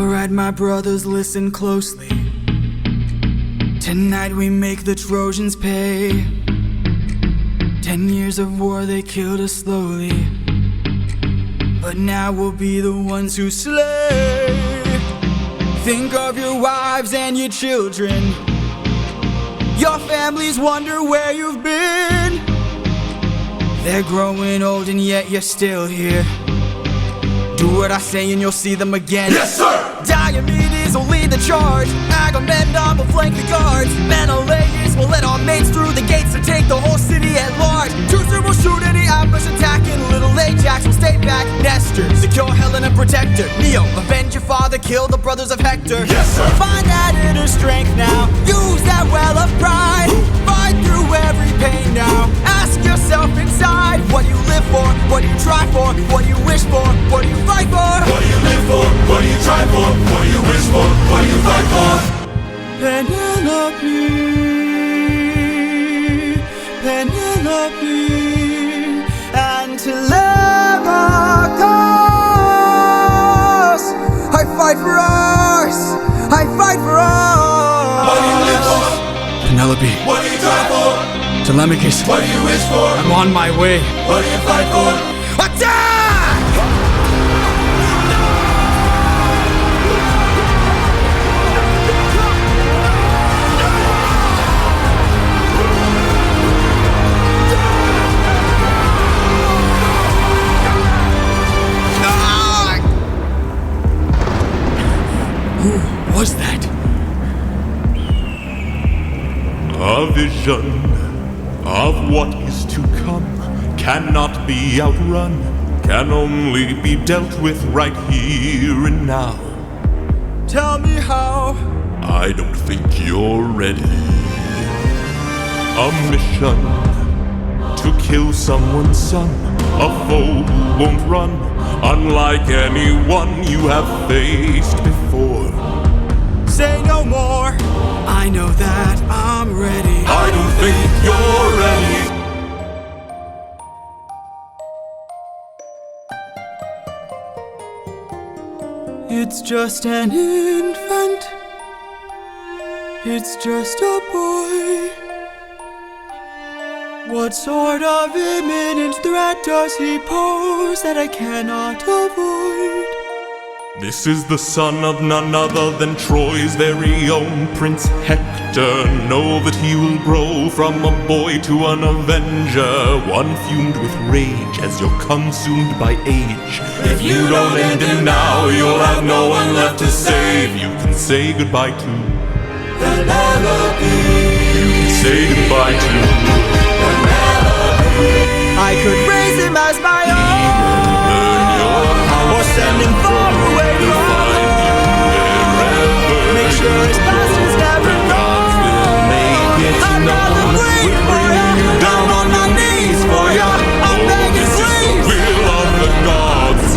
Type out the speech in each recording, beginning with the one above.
Alright, my brothers, listen closely. Tonight we make the Trojans pay. 10 years of war, they killed us slowly, but now we'll be the ones who slay. Think of your wives and your children. Your families wonder where you've been. They're growing old and yet you're still here. Do what I say and you'll see them again. Yes, sir! Diomedes will lead the charge. Agamemnon will flank the guards. Menelaus will let our mates through the gates to take the whole city at large. Teucer will shoot any ambush attacking. Little Ajax will stay back. Nestor, secure Helen and protect her. Neo, avenge your father, kill the brothers of Hector. Yes, sir! Find that inner strength now. Use that well of pride. Fight through every pain now. Ask yourself inside, what do you live for? What do you try for? What do you wish for? What do you fight for? What do you live for? What do you try for? What do you wish for? What do you fight for? Penelope, Penelope, and Telemachus. I fight for us. I fight for us. What do you live for? Penelope, What do you try for? Telemachus, What do you wish for? I'm on my way. What do you fight for? Attack! Who was that? A vision of what is to come cannot be outrun, can only be dealt with right here and now. Tell me how. I don't think you're ready. A mission to kill someone's son, a foe who won't run, unlike anyone you have faced before. Say no more. I know that I'm ready. I don't think you're ready. It's just an infant. It's just a boy. What sort of imminent threat does he pose that I cannot avoid? This is the son of none other than Troy's very own Prince Hector. Know that he will grow from a boy to an avenger, one fumed with rage as you're consumed by age. If you don't end him now, you'll have no one left to save. You can say goodbye to Penelope. You can say goodbye to I could raise him as my own, or send him far away from home. Make sure his past is never known. I'd rather bleed for ya, down on my knees for ya. I'm begging, please. will of the gods.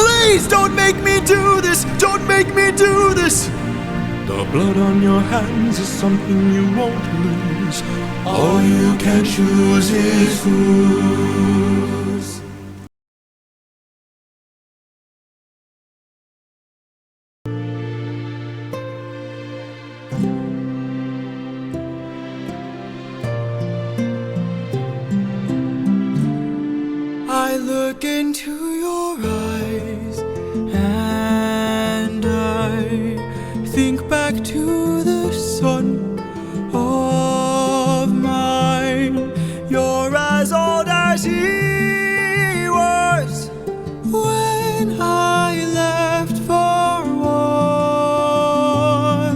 Please don't make me do this. Don't make me do this. The blood on your hands is something you won't lose. All you can choose is whose. I look into your eyes and I think back to the son of mine. You're as old as he was when I left for war.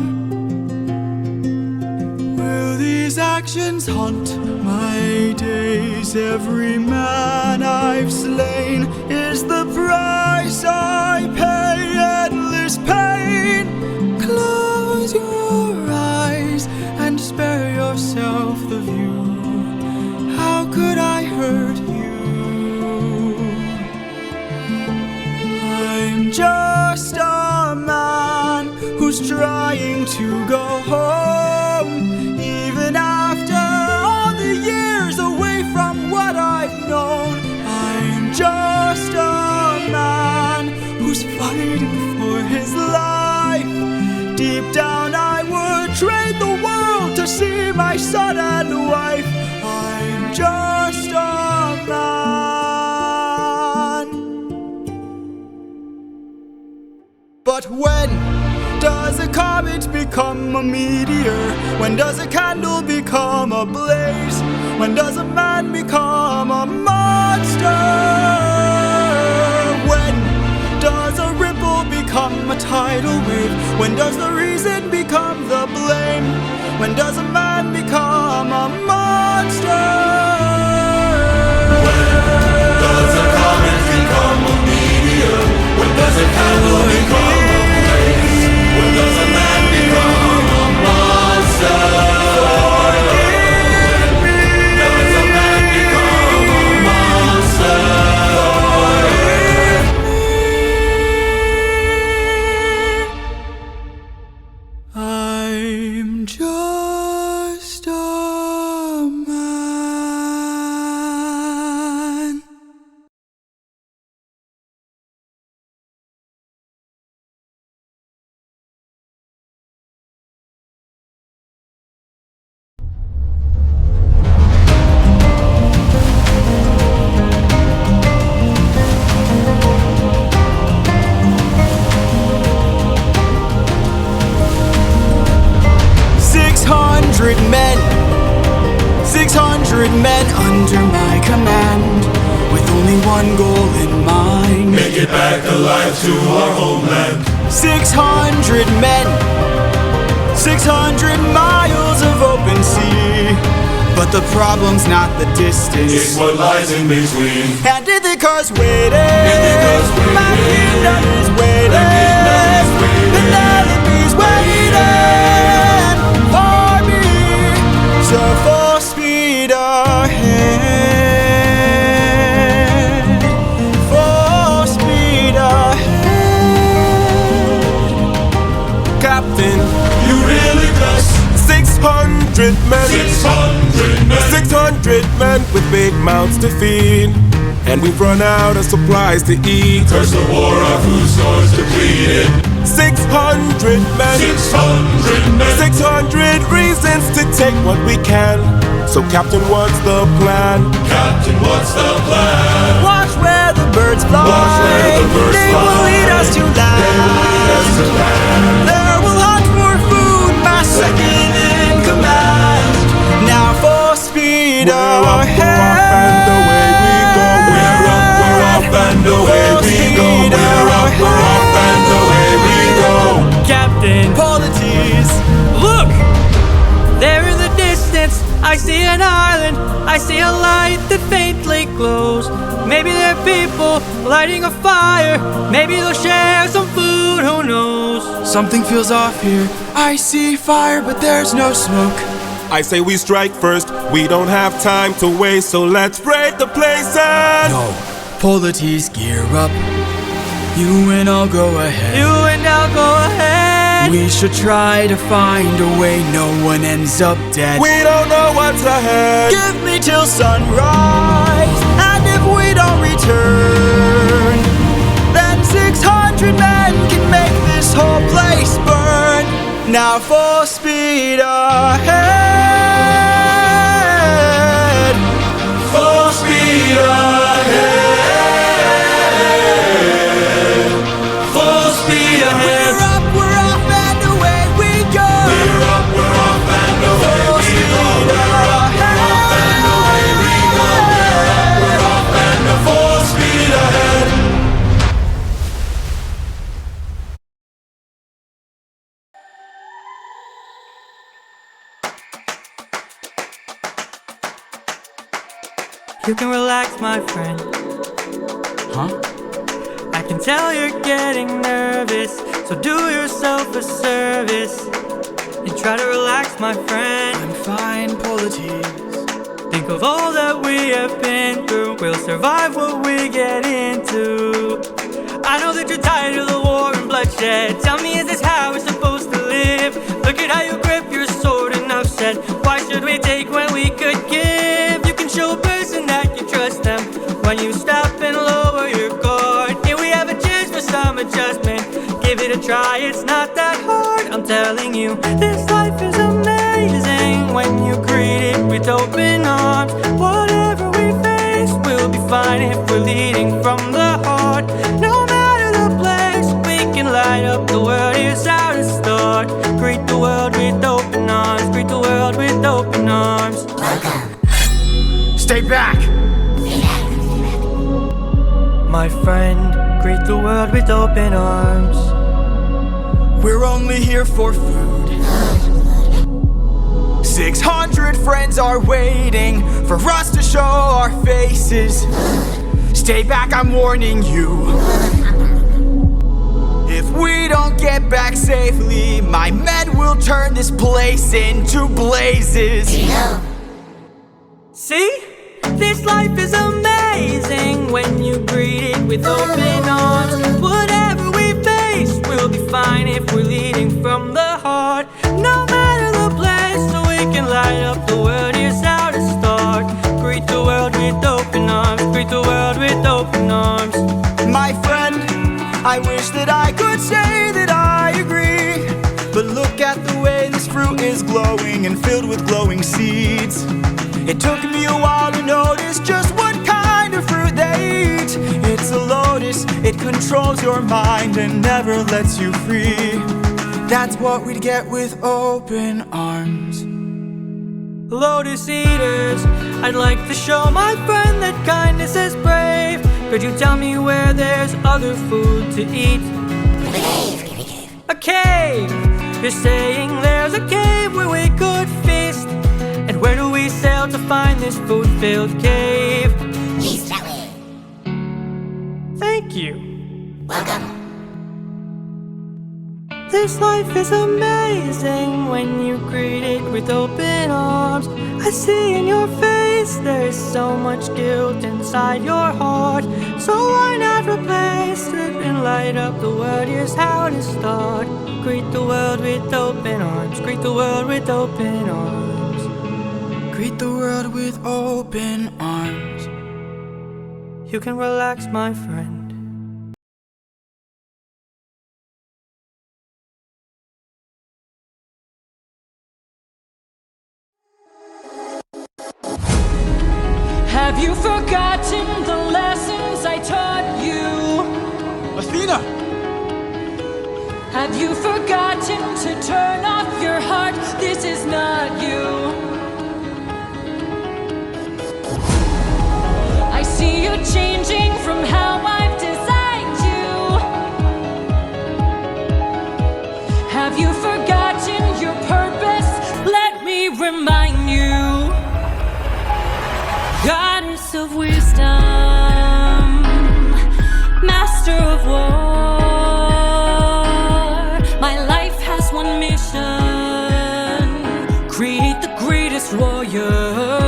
Will these actions haunt my days? Every man I've slain is the price I pay. Endless pain. Close your eyes and spare yourself the view. How could I hurt you? I'm just a man who's trying to go home. Even after all the years away from what I've known, I'm just a man my son and wife. I'm just a man. But when does a comet become a meteor? When does a candle become a blaze? When does a man become a monster? When does a ripple become a tidal wave? When does the reason become the blame? When does a man become a monster? When does a comet become a meteor? When does a candle become a blaze? When does a man become a monster? Does a man become a monster? I'm just a man. Men, 600 men under my command, with only one goal in mind. Make it back alive to our homeland. 600 men, 600 miles of open sea. But the problem's not the distance, It's what lies in between. and Ithaca's waiting. My kingdom is waiting. Penelope's waiting for me. So full speed ahead. Full speed ahead. Captain, You really bless 600 men, 600 men. 600 men with big mouths to feed, and we've run out of supplies to eat. Curse the war, our food stores depleted. 600 men, 600 men. 600 reasons to take what we can. So Captain, what's the plan? Captain, what's the plan? Watch where the birds fly. Watch where the birds they fly. will lead us to land. Lead us to land. There will hunt for food, my second in command. Now full speed We're up, ahead. and away we go. We're up, and away we go. We're up, and away we go. Captain, Polities. look! There in the distance, I see an island. I see a light that faintly glows. Maybe they're people lighting a fire. Maybe they'll share some food, who knows? Something feels off here. I see fire, but there's no smoke. I say we strike first. We don't have time to waste, so let's raid the place and No. Polities, gear up. You and I'll go ahead. You and I'll go ahead. We should try to find a way no one ends up dead. we don't know what's ahead. Give me till sunrise, and if we don't return, then 600 men can make this whole place burn. Now full speed ahead. Full speed ahead. Full speed ahead. We're up, we're off, and away we go. We're up, we're off, and away Full we go. speed We're up, and away we go. We're up, and full speed ahead. You can relax, my friend. Huh? I can tell you're getting nervous, so do yourself a service and try to relax, my friend. I'm fine, Polities. Think of all that we have been through. We'll survive what we get into. I know that you're tired of the war and bloodshed. Tell me, is this how we're supposed to live? Look at how you grip your sword, enough said. Why should we take when we could give? You can show a person that you trust them when you stop and lower your guard. Here we have a chance for some adjustment. Give it a try, it's not that hard. I'm telling you, this life is amazing when you with open arms. Whatever we face, we'll be fine if we're leading from the heart. No matter the place, we can light up the world. Here's how to start. Greet the world with open arms. Greet the world with open arms. Stay back! My friend, greet the world with open arms. We're only here for food. 600 friends are waiting for us to show our faces. Stay back, I'm warning you. If we don't get back safely, my men will turn this place into blazes. See? This life is amazing when you greet it with open arms. Whatever we face, we'll be fine if we're leading from the heart. No matter the place, so we can light up the world. Here's how to start. Greet the world with open arms. Greet the world with open arms. My friend, I wish that I could say that I agree, but look at the way this fruit is glowing and filled with glowing seeds. It took me a while to notice just what kind of fruit they eat. It's a lotus, it controls your mind and never lets you free. That's what we'd get with open arms. Lotus eaters, I'd like to show my friend that kindness is brave. Could you tell me where there's other food to eat? A cave! You're saying there's a cave where we could feast. And where do we sail to find this food-filled cave? East that way. Thank you. Welcome. This life is amazing when you greet it with open arms. I see in your face there's so much guilt inside your heart. So why not replace it and light up the world? Here's how to start. Greet the world with open arms. Greet the world with open arms. Greet the world with open arms. You can relax, my friend. Have you forgotten the lessons I taught you? Athena! Have you forgotten to turn off your heart? This is not you. I see you changing from how I've designed you. Have you forgotten your purpose? Let me remind you. Goddess of wisdom, master of war. My life has one mission: create the greatest warrior.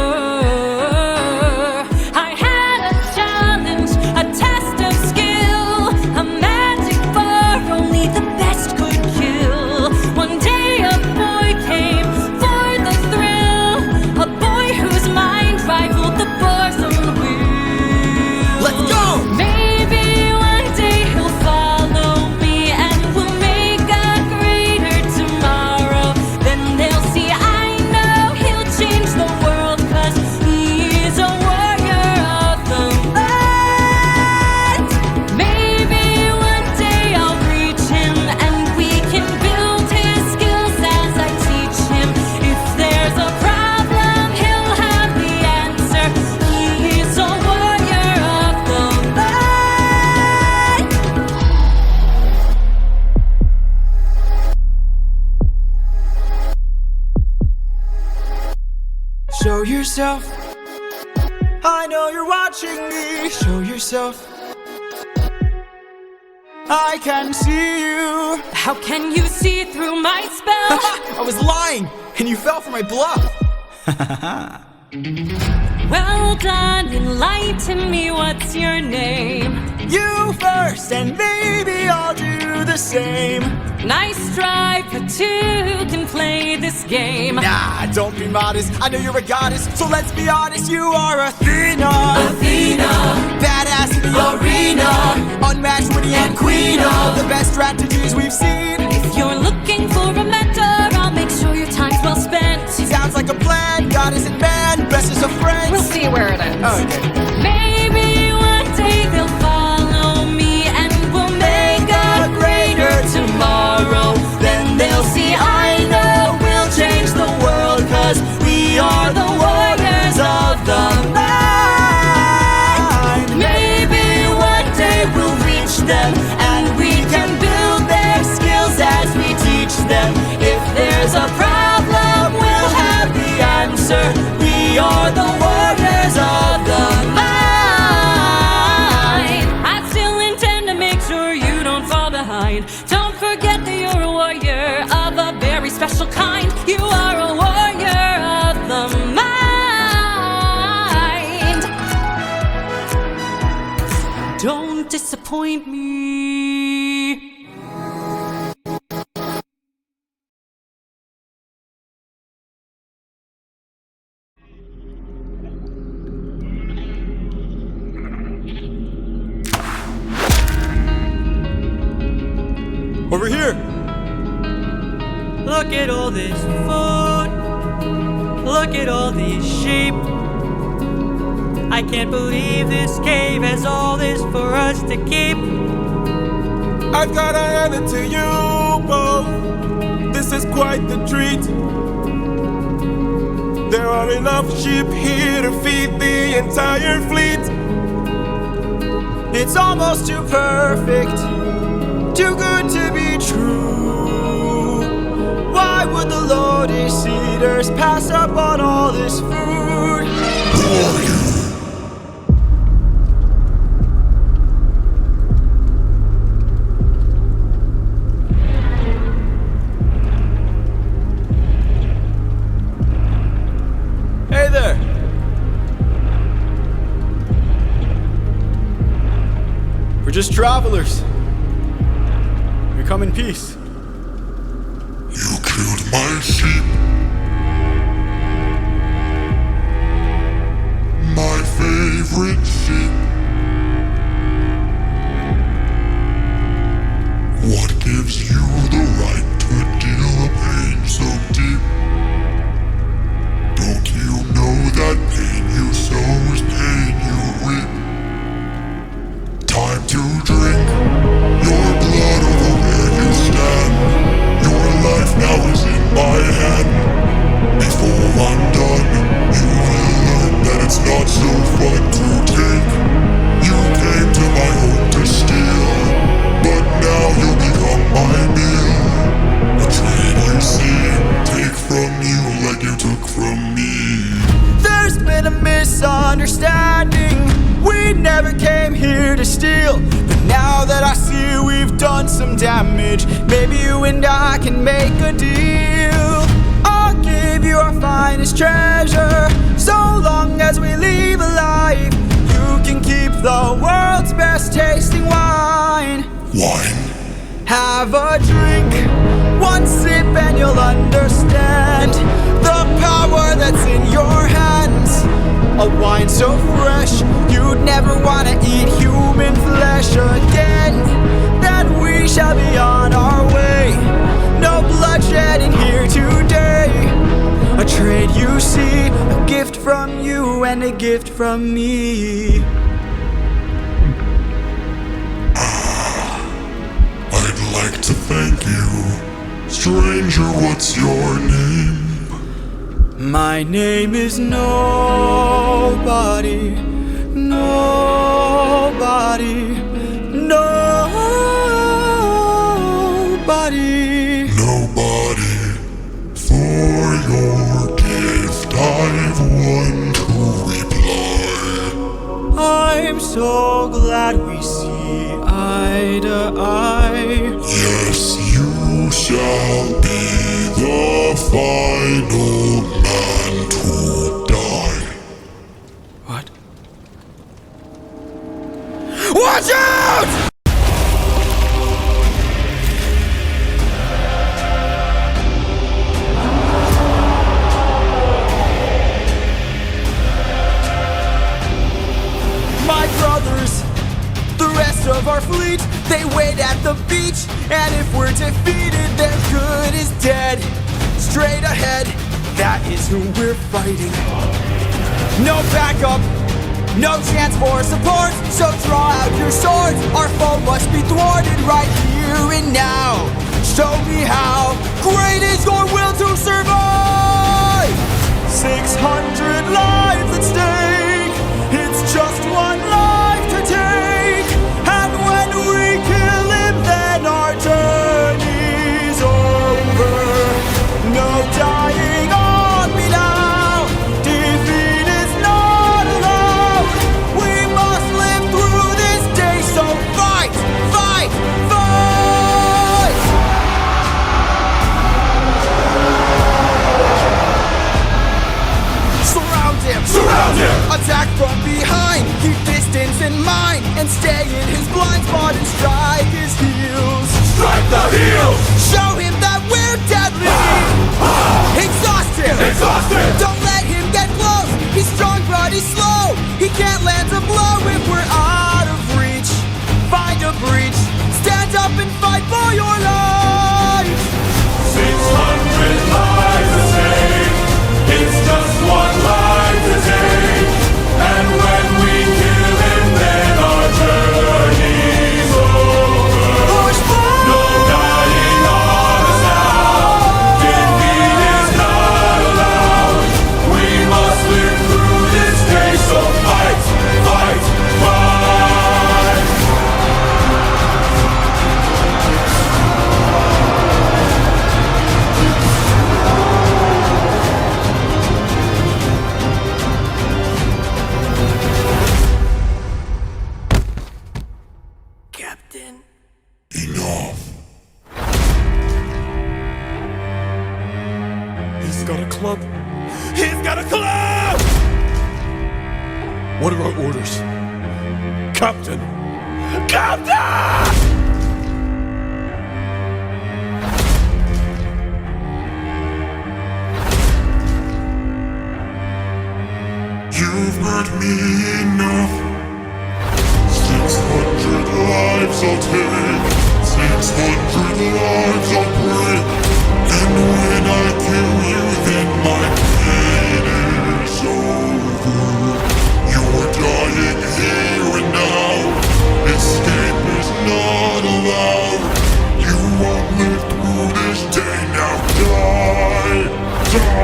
Show yourself. I know you're watching me. Show yourself. I can see you. How can you see through my spell? I was lying, and you fell for my bluff. Well done, enlighten me, what's your name? You first, and maybe I'll do the same. Nice try, but two can play this game. Nah, don't be modest, I know you're a goddess, so let's be honest, you are Athena. Athena, Badass in the arena, unmatched, witty, and queen of the best strategies we've seen. If you're looking for a mentor, I'll make sure your time's well spent. Sounds like a plan, goddess and man. Maybe one day they'll follow me and we'll make a greater tomorrow. Then they'll see I know we'll change the world, 'cause we are the warriors of the mind. Maybe one day we'll reach them and we can build their skills as we teach them. If there's a problem, we'll have the answer. We are the warriors of the mind. I still intend to make sure you don't fall behind. Don't forget that you're a warrior of a very special kind. You are a warrior of the mind. Don't disappoint me. Over here! Look at all this food. Look at all these sheep. I can't believe this cave has all this for us to keep. I've gotta hand it to you both. This is quite the treat. There are enough sheep here to feed the entire fleet. It's almost too perfect, too good to be true. Why would the Lotus Eaters pass up on all this food? Hey there! We're just travelers. We come in peace. You killed my sheep. My favorite sheep. What gives you the right to deal a pain so deep? Don't you know that pain you sow is pain you reap? Time to drink your blood over where you stand. Your life now is in my hand. Before I'm done, you will learn that it's not so fun to take. You came to my home to steal, but now you'll become my meal. A trade you see, take from you like you took from me. There's been a misunderstanding. We never came here to steal. But now that I see we've done some damage, maybe you and I can make a deal. I'll give you our finest treasure, so long as we leave alive. You can keep the world's best tasting wine. Wine? Have a drink, one sip and you'll understand the power that's in your hands. A wine so fresh, you'd never want to eat human flesh again. Then we shall be on our way. No bloodshed in here today. A trade you see, a gift from you and a gift from me. I'd like to thank you. Stranger, what's your name? My name is Nobody, Nobody, Nobody. Nobody. For your gift, I've one to reply. I'm so glad we see eye to eye. Yes, you shall be the final man to die. What? Watch out! My brothers, the rest of our fleet, they wait at the beach. And if we're defeated, their good is dead. Straight ahead, that is who we're fighting. No backup, No chance for support, so draw out your swords. Our foe must be thwarted right here and now. Show me how great is your will to survive. 600 lives at stake, it's just one life to take. And when we kill him, then our journey's over. No dying on me now, defeat is not allowed. We must live through this day, so fight, fight, fight! Surround him! Surround him! Attack from behind, keep distance in mind, and stay in his blind spot and strike his heels. Strike the heels! Show him that we're deadly! Exhaust him! Exhaust him! Don't let him get close! He's strong but he's slow! He can't land a blow if we're out of reach. Find a breach, stand up and fight for your life! 600 lives to take, it's just one life to take. And when we kill him, then our journey's over. Push forward! No dying on us now, defeat is not allowed. We must live through this day, so fight, fight, fight. Captain. He's got a club. He's got a club! What are our orders? Captain! Captain! You've hurt me enough. 600 lives I'll take, 600 lives I'll break. And when I kill you, then my pain is over. You're dying here and now, escape is not allowed. You won't live through this day, now die, die.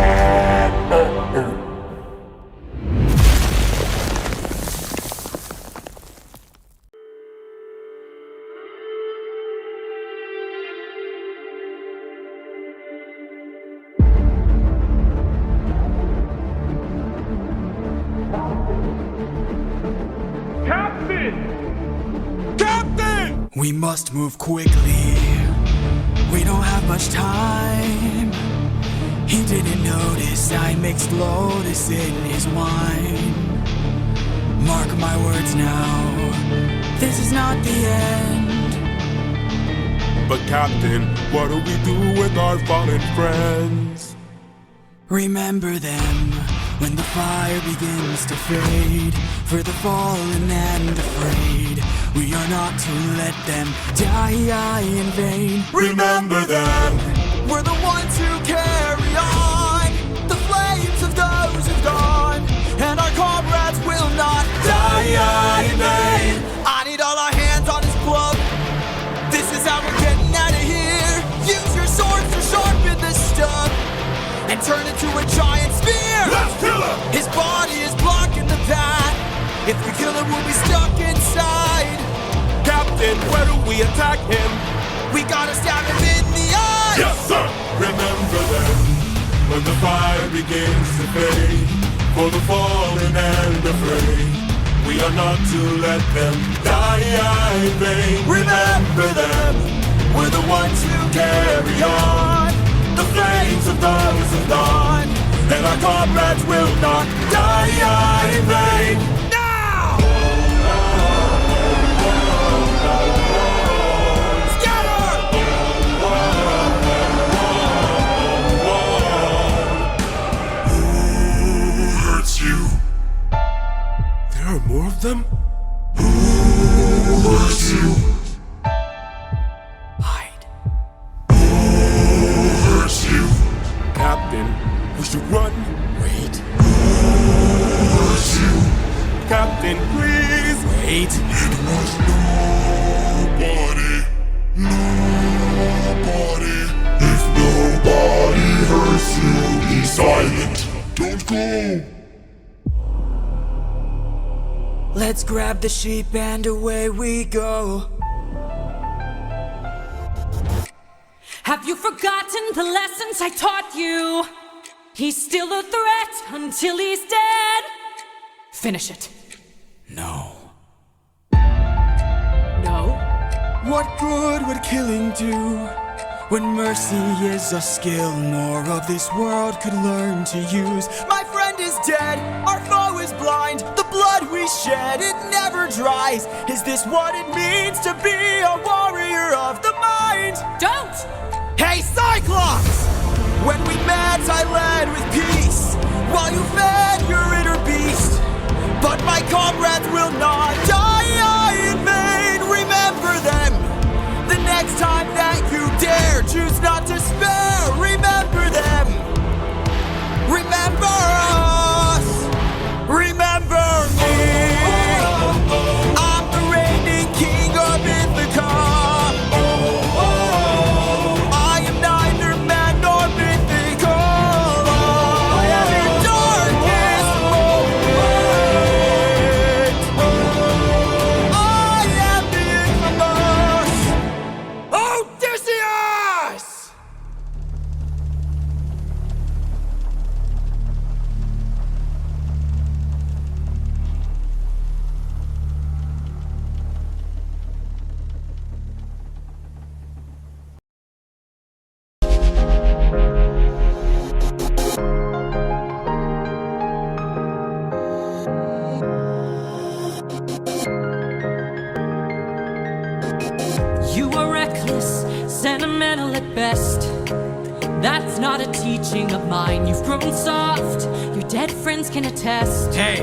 We must move quickly. We don't have much time. He didn't notice I mixed Lotus in his wine. Mark my words now, this is not the end. But Captain, what do we do with our fallen friends? Remember them when the fire begins to fade. For the fallen and afraid, we are not to let them die in vain. Remember them. We're the ones who carry on the flames of those who've gone, and our comrades will not die in vain. I need all our hands on his club. This is how we're getting out of here. Use your swords to sharpen the stub and turn it to a giant spear. Let's kill him! His body is blocking the path. If we kill him, we'll be stuck inside. Captain, where do we attack him? We gotta stab him in the eye. Yes, sir! Remember them when the fire begins to fade. For the fallen and afraid, we are not to let them die in vain. Remember them. We're the ones who carry on the flames of those who've gone, and our comrades will not die in vain. Now! Scatter! Who hurts you? There are more of them? Who hurts you? Hide. Who hurts you? Captain, we should run. Wait. Who hurts you? Captain, please. Wait. It was nobody. If nobody hurts you, be silent. Don't go. Let's grab the sheep and away we go. Have you forgotten the lessons I taught you? He's still a threat until he's dead. Finish it. No. No? What good would killing do when mercy is a skill nor of this world could learn to use? My friend is dead, our foe is blind. The blood we shed, it never dries. Is this what it means to be a warrior of the mind? Don't! Hey, Cyclops! When we met, I led with peace, while you fed your inner beast. But my comrades will not die in vain. Remember them. The next time that you dare, choose not to spare. Remember them. Remember us. Remember me. I'm the reigning king of Ithaca. I am neither man nor mythical. I am your darkest moment. I am the infamous Odysseus! You are reckless, sentimental at best. That's not a teaching of mine. You've grown soft, your dead friends can attest. Hey,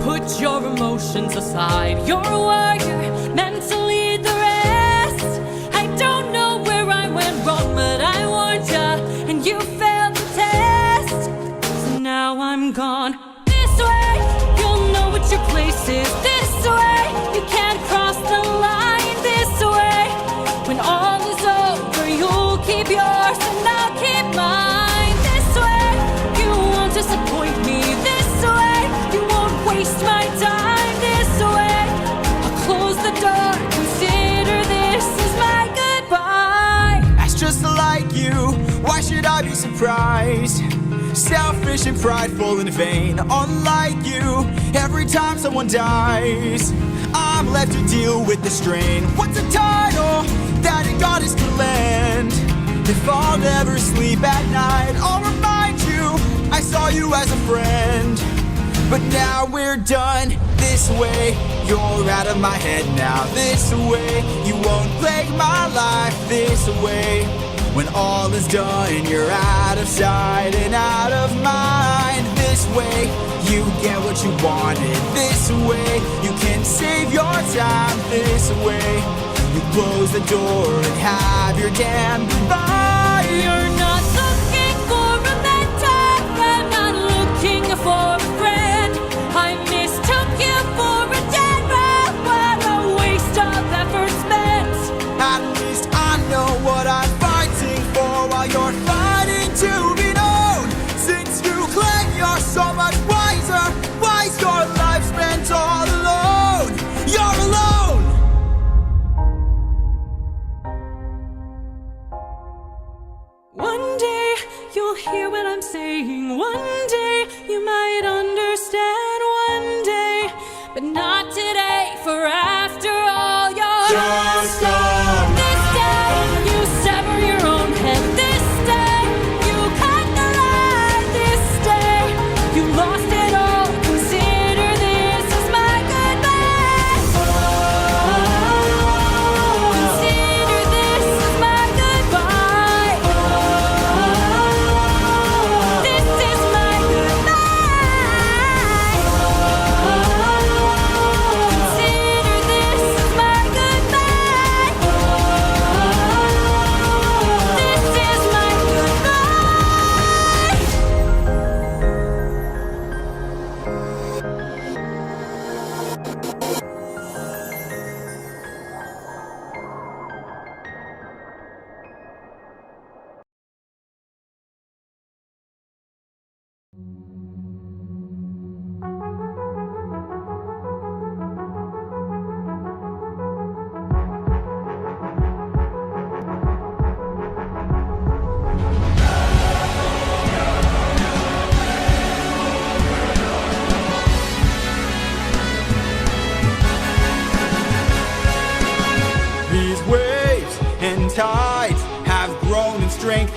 Put your emotions aside. You're a warrior, meant to lead the rest. I don't know where I went wrong, but I warned ya, and you failed the test. So now I'm gone. This way, you'll know what your place is. This way, you can't cross the line. This way, when all is over, you'll keep yours and I'll keep mine. This way, you won't disappoint me. This way, you won't waste my time. This way, I'll close the door. Consider this as my goodbye. that's just like you. Why should I be surprised? Selfish and prideful and vain, unlike you. Every time someone dies, I'm left to deal with the strain. What's a title that a goddess could lend? If I'll never sleep at night, I'll remind you I saw you as a friend. But now we're done. This way, you're out of my head now. This way, you won't plague my life. This way, when all is done, you're out of sight and out of mind. This way, you get what you wanted. This way, you can save your time. This way, you close the door and have your damn goodbye. You're not looking for a mentor. I'm not looking for a friend. I mistook you for a dead man. What a waste of effort spent. At least I know what I'm fighting for while you're fighting to be known. Since you claim you're so much wiser, why's your life spent all alone? You're alone!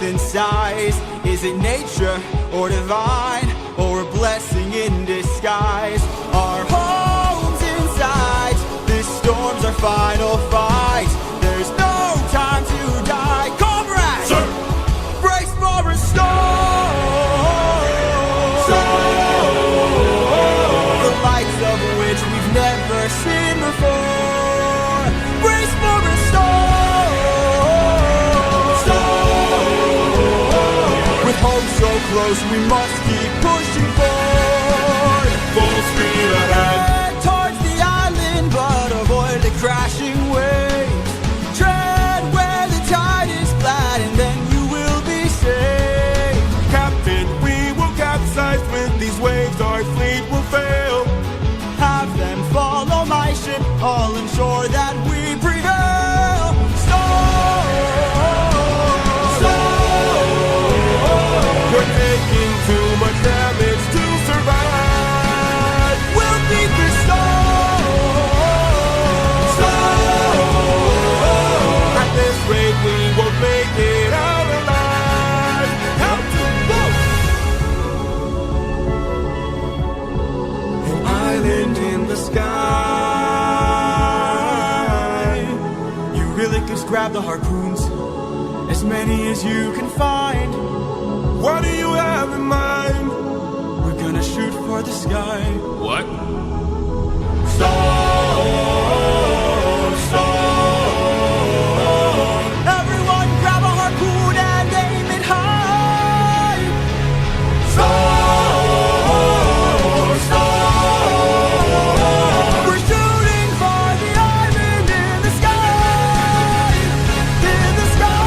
in size? Is it nature or divine, or a blessing in disguise? Our home's inside. This storm's our final fight. There's no time to die. Comrades, Sir. brace for a storm. The likes of which we've never seen before. Brace for a storm. With hope so close, we must keep pushing forward. Full speed ahead. Head towards the island, but avoid the crashing waves. Tread where the tide is flat, and then you will be safe. Captain, we will capsize with these waves. Our fleet will fail. Have them follow my ship, all ensure that we prevail. We're taking too much damage to survive. We'll beat the storm. At this rate, we won't make it out alive. Help to an island in the sky. You really just grab the harpoons, as many as you can find. What do you have in mind? We're gonna shoot for the sky. What? Storm, storm. Everyone grab a harpoon and aim it high. Storm, storm. We're shooting for the island in the sky. In the sky.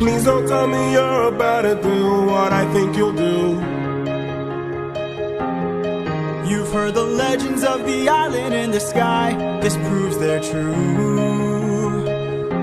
Please don't tell me you're about to do what I think you'll do. You've heard the legends of the island in the sky. This proves they're true.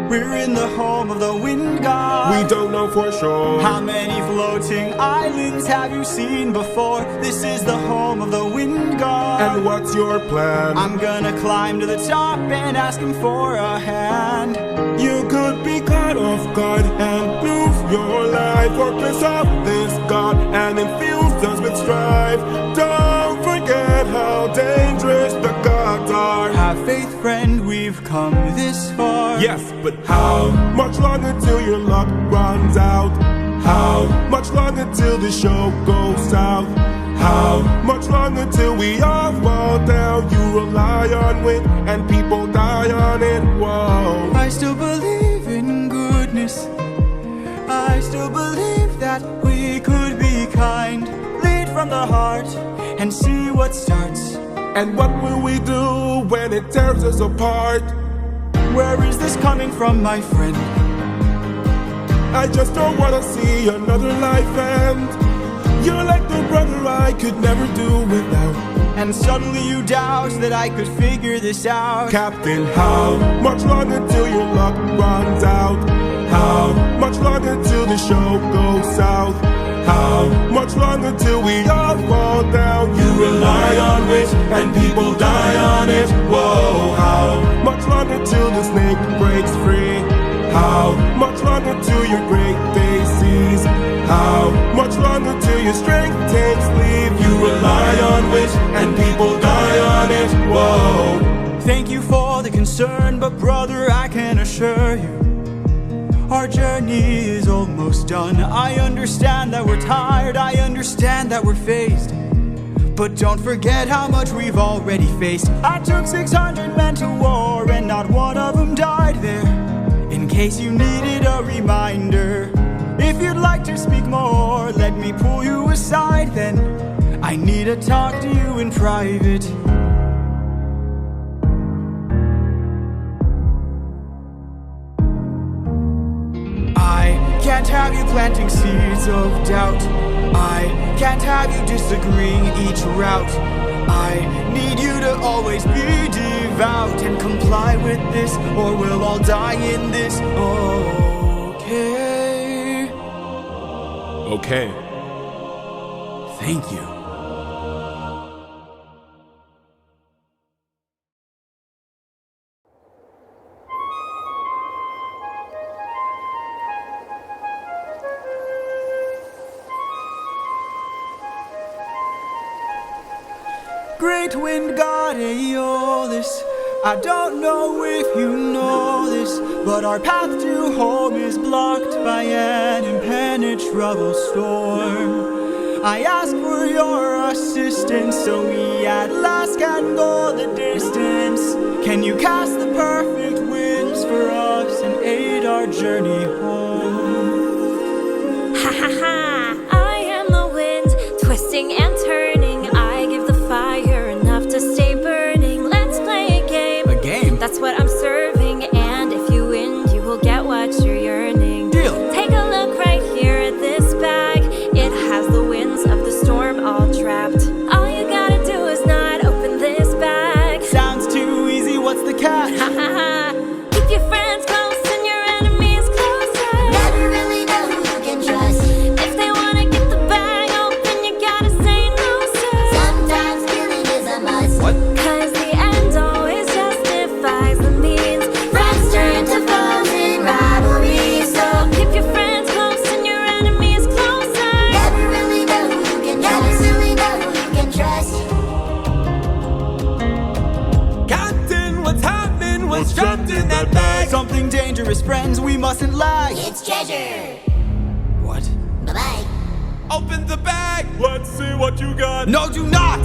We're in the home of the wind god. We don't know for sure. How many floating islands have you seen before? This is the home of the wind god. And what's your plan? I'm gonna climb to the top and ask him for a hand. You could be caught off guard and lose your life, or piss off this god and infuse us with strife. Don't forget how dangerous the gods are. Have faith, friend, we've come this far. Yes, but how much longer till your luck runs out? How much longer till the show goes south? How much longer till we all fall down? You rely on wind and people die on it. Whoa. I still believe in goodness. I still believe that we could be kind. Lead from the heart and see what starts. And what will we do when it tears us apart? Where is this coming from, my friend? I just don't wanna see another life end. You're like the brother I could never do without. And suddenly you doubt that I could figure this out. Captain, how much longer till your luck runs out? How much longer till the show goes south? How much longer till we all fall down? You rely on wish and people die on it. Whoa, how much longer till the snake breaks free? How much longer till your great day sees? How much longer till your strength takes leave? You rely on wish and people die on it. Whoa. Thank you for the concern, but brother, I can assure you, our journey is almost done. I understand that we're tired, I understand that we're phased, but don't forget how much we've already faced. I took 600 men to war and not one of them died there. In case you needed a reminder, if you'd like to speak more, let me pull you aside then. I need to talk to you in private. I can't have you planting seeds of doubt. I can't have you disagreeing each route. I need you to always be devout. out and comply with this, or we'll all die in this. Okay. Okay. Thank you. Great wind god Aeolus, I don't know if you know this, but our path to home is blocked by an impenetrable storm. I ask for your assistance so we at last can go the distance. Can you cast the perfect winds for us and aid our journey home? Ha ha ha! I am the wind, twisting and turning. I give the fire enough to stay burning. Let's play a game. A game? That's what I'm serving, and if you win, you will get what you're yearning. Deal. Take a look right here at this bag. It has the winds of the storm all trapped. All you gotta do is not open this bag. Sounds too easy, what's the catch? Ha ha ha! Keep your friends close and your enemies closer. Never really know who you can trust. If they wanna get the bag open, you gotta say no, sir. Sometimes killing is a must. What? Cause the end always justifies the means. Friends turn to foes in rivalry, so Keep your friends close and your enemies closer. never really know who you can trust. Never really know who you can trust. Captain, what's happening? What's trapped in that bag? Something dangerous, friends, we mustn't lag. It's treasure. What? Bye-bye. Open the bag! Let's see what you got. No, do not!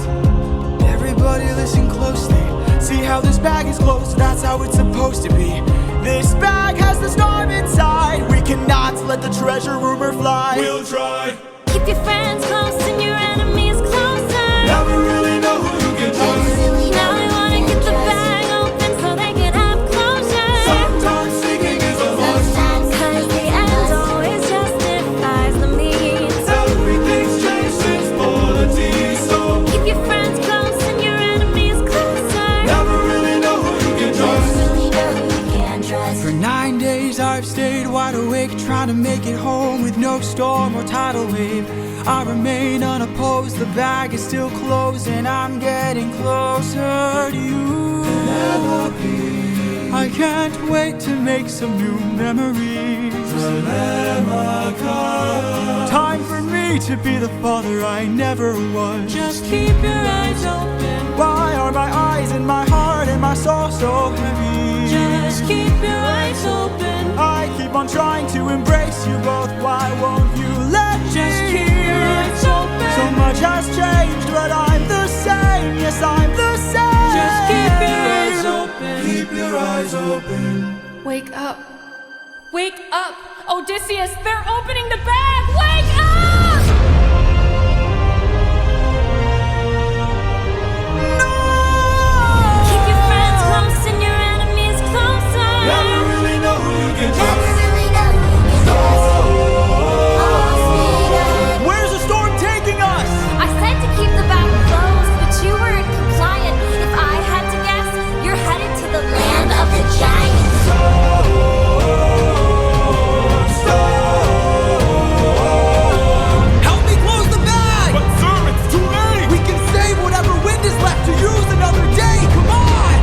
Everybody listen closely. See how this bag is closed? That's how it's supposed to be. This bag has the storm inside. We cannot let the treasure rumor fly. We'll try. Keep your friends close and your enemies closer. Never really know who you can Never trust. really know Now who they you wanna can get the trust. bag open so they can have closure. Sometimes seeking is a must. Sometimes Cause the end always justifies the means. Everything's changed since polity, so Keep your friends close and your enemies closer. never really know who you can trust. never really know who you can trust. For 9 days I've stayed wide awake, trying to make it home with no storm or tidal wave. I remain unopposed, the bag is still closed, and I'm getting closer to you. I can't wait to make some new memories. Time for me to be the father I never was. Just keep your eyes open. Why are my eyes and my heart and my soul so heavy? Just keep your eyes open. I keep on trying to embrace you both. Why won't you let me? Just keep your eyes open. So much has changed, but I'm the same. Yes, I'm the same. Just keep your eyes open. Keep your eyes open. Wake up. Wake up! Odysseus, they're opening the bag! Wake up! Keep your friends close and your enemies closer. Never really know who you can Never trust. really know who you can trust. Oh, speed Where's the storm taking us? I said to keep the bag closed, but you weren't compliant. If I had to guess, you're headed to the land of the giants. Help me close the bag! But sir, it's too late. We can save whatever wind is left to use another day. Come on!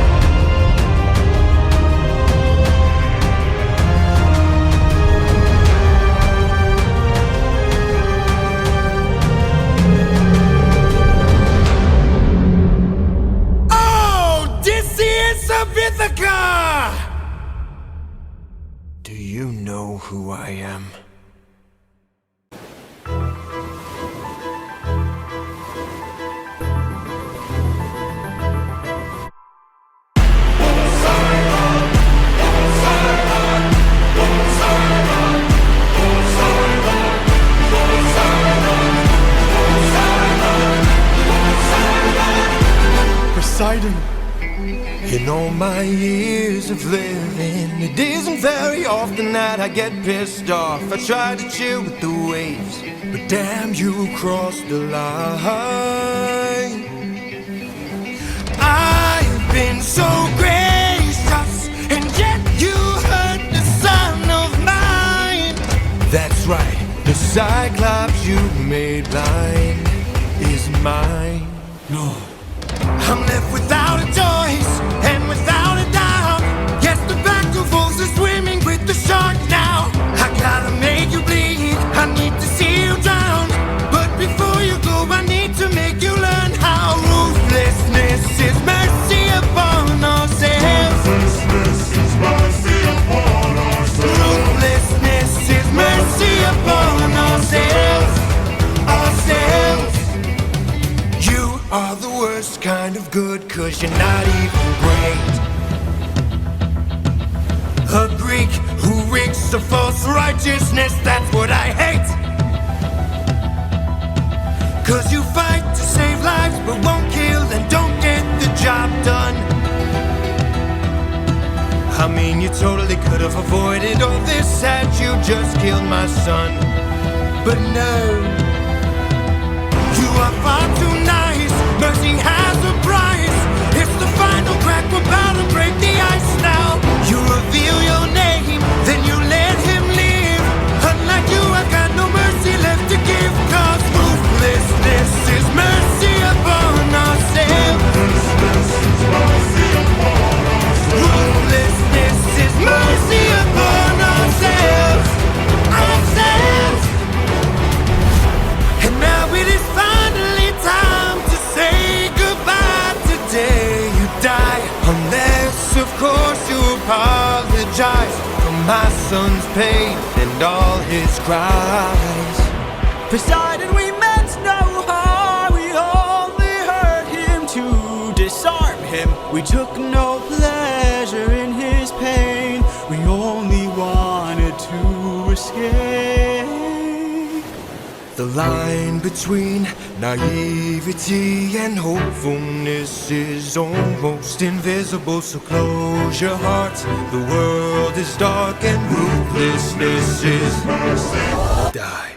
Odysseus of Ithaca! Do you know who I am? Poseidon. In all my years of living, it isn't very often that I get pissed off. I try to chill with the waves, but damn, you crossed the line. I've been so great. That's right, the Cyclops you made blind is mine. No. I'm left without a choice and without a doubt. Yes, the back of wolves are swimming with the shark now. I gotta make you bleed, I need to see you drown. But before you go, I need to make you learn how ruthlessness is mercy upon ourselves. Ruthlessness is mercy upon ourselves. Ruthlessness is mercy upon ourselves. Ourselves. You are the worst kind of good, 'cause you're not even great. A Greek who reeks of false righteousness, that's what I hate. 'Cause you fight to save lives but won't kill and don't get the job done. I mean, you totally could have avoided all this had you just killed my son. But no, you are far too nice. Mercy has a price. It's the final crack, we're about to break the ice now. You reveal your name, then you let him live. Unlike you, I've got no mercy left to give. 'Cause ruthlessness is mercy upon ourselves. Ruthlessness is mercy upon ourselves. Ruthlessness is mercy upon ourselves. Ourselves. And now it is finally time to say goodbye. Today you die, unless of course you apologize for my son's pain and all his cries. Poseidon, we meant no harm. We only hurt him to disarm him. We took no pleasure in his pain. We only wanted to escape. The line between naivety and hopefulness is almost invisible, so close your heart. The world is dark and ruthlessness is mercy. Die.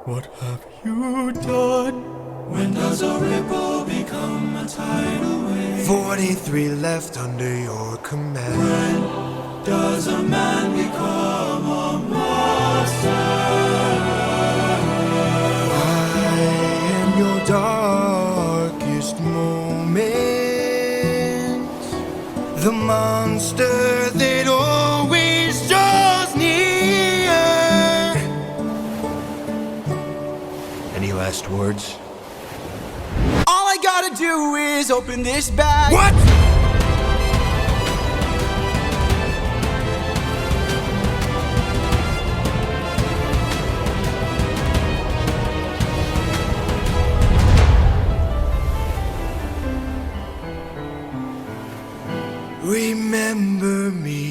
What have you done? When does a ripple become a tidal wave? 43 left under your command. When does a man become a monster? I am your darkest moments. The monster that always draws near. Any last words? All I gotta do is open this bag. What? Remember me.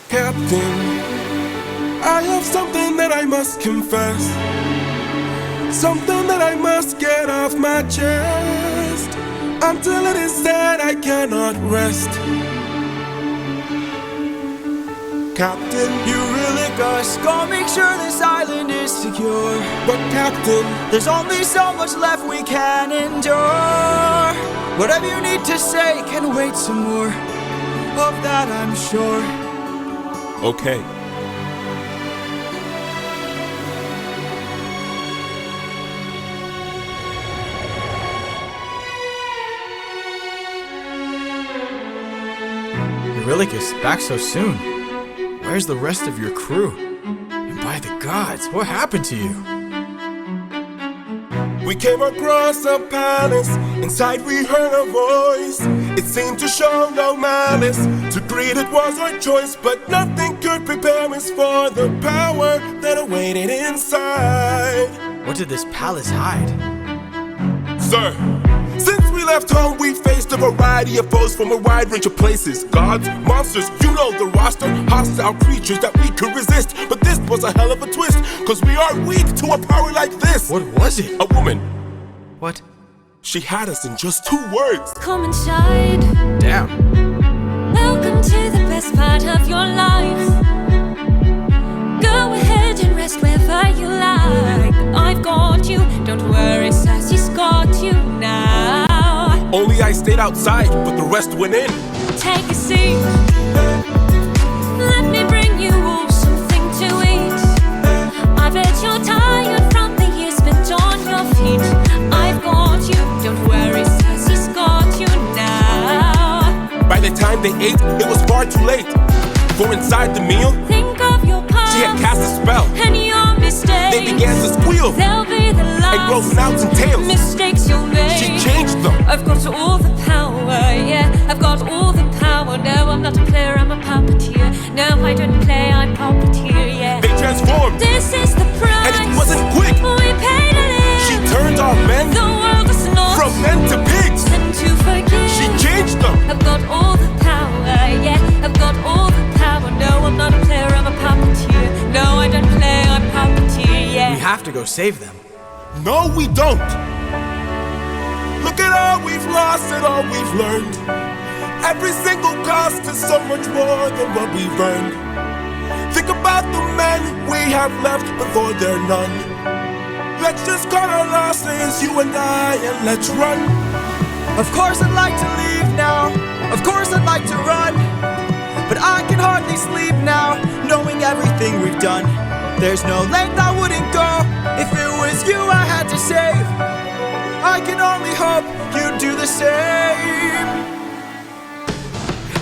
Captain, I have something that I must confess. Something that I must get off my chest. Until it is said, I cannot rest. Captain, You really gotta make sure this island is secure. but Captain, There's only so much left we can endure. Whatever you need to say can wait some more. Of that I'm sure. okay. Eurylochus, back so soon. Where's the rest of your crew? And by the gods, what happened to you? We came across a palace. Inside we heard a voice. It seemed to show no malice. To greet it was our choice, but nothing could prepare us for the power that awaited inside. What did this palace hide? Sir, since we left home, we faced a variety of foes from a wide range of places. Gods, monsters, you know the roster. Hostile creatures that we could resist. But this was a hell of a twist, cause we are weak to a power like this. What was it? A woman. What? She had us in just 2 words. Come inside. Damn. Welcome to the best part of your life. Go ahead and rest wherever you like. I've got you, don't worry, Sassy's got you now. Only I stayed outside, but the rest went in. Take a seat. Let me bring you all something to eat. I bet you're tired from the years spent on your feet. I've got you, don't worry, Sassy's got you now. By the time they ate, it was far too late. For inside the meal, think of your past. She had cast a spell, and your mistakes. They began to squeal. They'll be the last. And grow snouts and tails. Mistakes you'll make. She changed them. I've got all the power, yeah. I've got all the power. No, I'm not a player, I'm a puppeteer. No, I don't play, I'm puppeteer, yeah. They transformed. This is the price. And it wasn't quick. We paid a little. She turned our men. The world is not from men to pigs. And to forgive. She changed them. I've got all the power, yeah. I've got all the power. No, I'm not a player, I'm a puppeteer. No, I don't play, I'm puppeteer, yeah. We have to go save them. No, we don't. Look at all we've lost and all we've learned. Every single cost is so much more than what we've earned. Think about the men we have left before they're none. Let's just cut our losses, you and I, and let's run. Of course I'd like to leave now. Of course I'd like to run. But I can hardly sleep now, knowing everything we've done. There's no length I wouldn't go if it was you I had to save. I can only hope you'd do the same.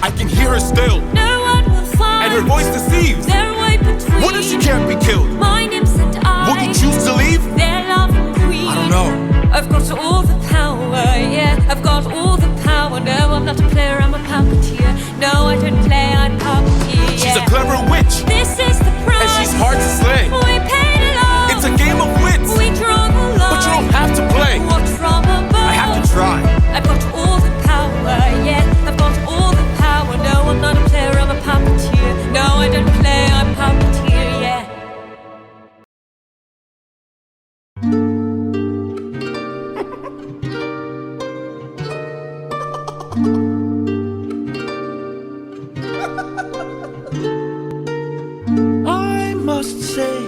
I can hear her still. No one will find. And her voice deceives. Their way between. What if she can't be killed? My name's and I. Would you choose to leave? Their loving queen. I don't know. I've got all the power, yeah. I've got all the power. No, I'm not a player, I'm a puppeteer. No, I don't play, I'm puppeteer, yeah. She's a clever witch. This is the price. And she's hard to slay. We paid it all. It's a game of wits. We draw the line. But you don't have to play. Watch from above. I have to try. I've got all the power, yeah. I've got all the power. No, I'm not a player, I'm a puppeteer. No, I don't play, I'm puppeteer, yeah. I must say,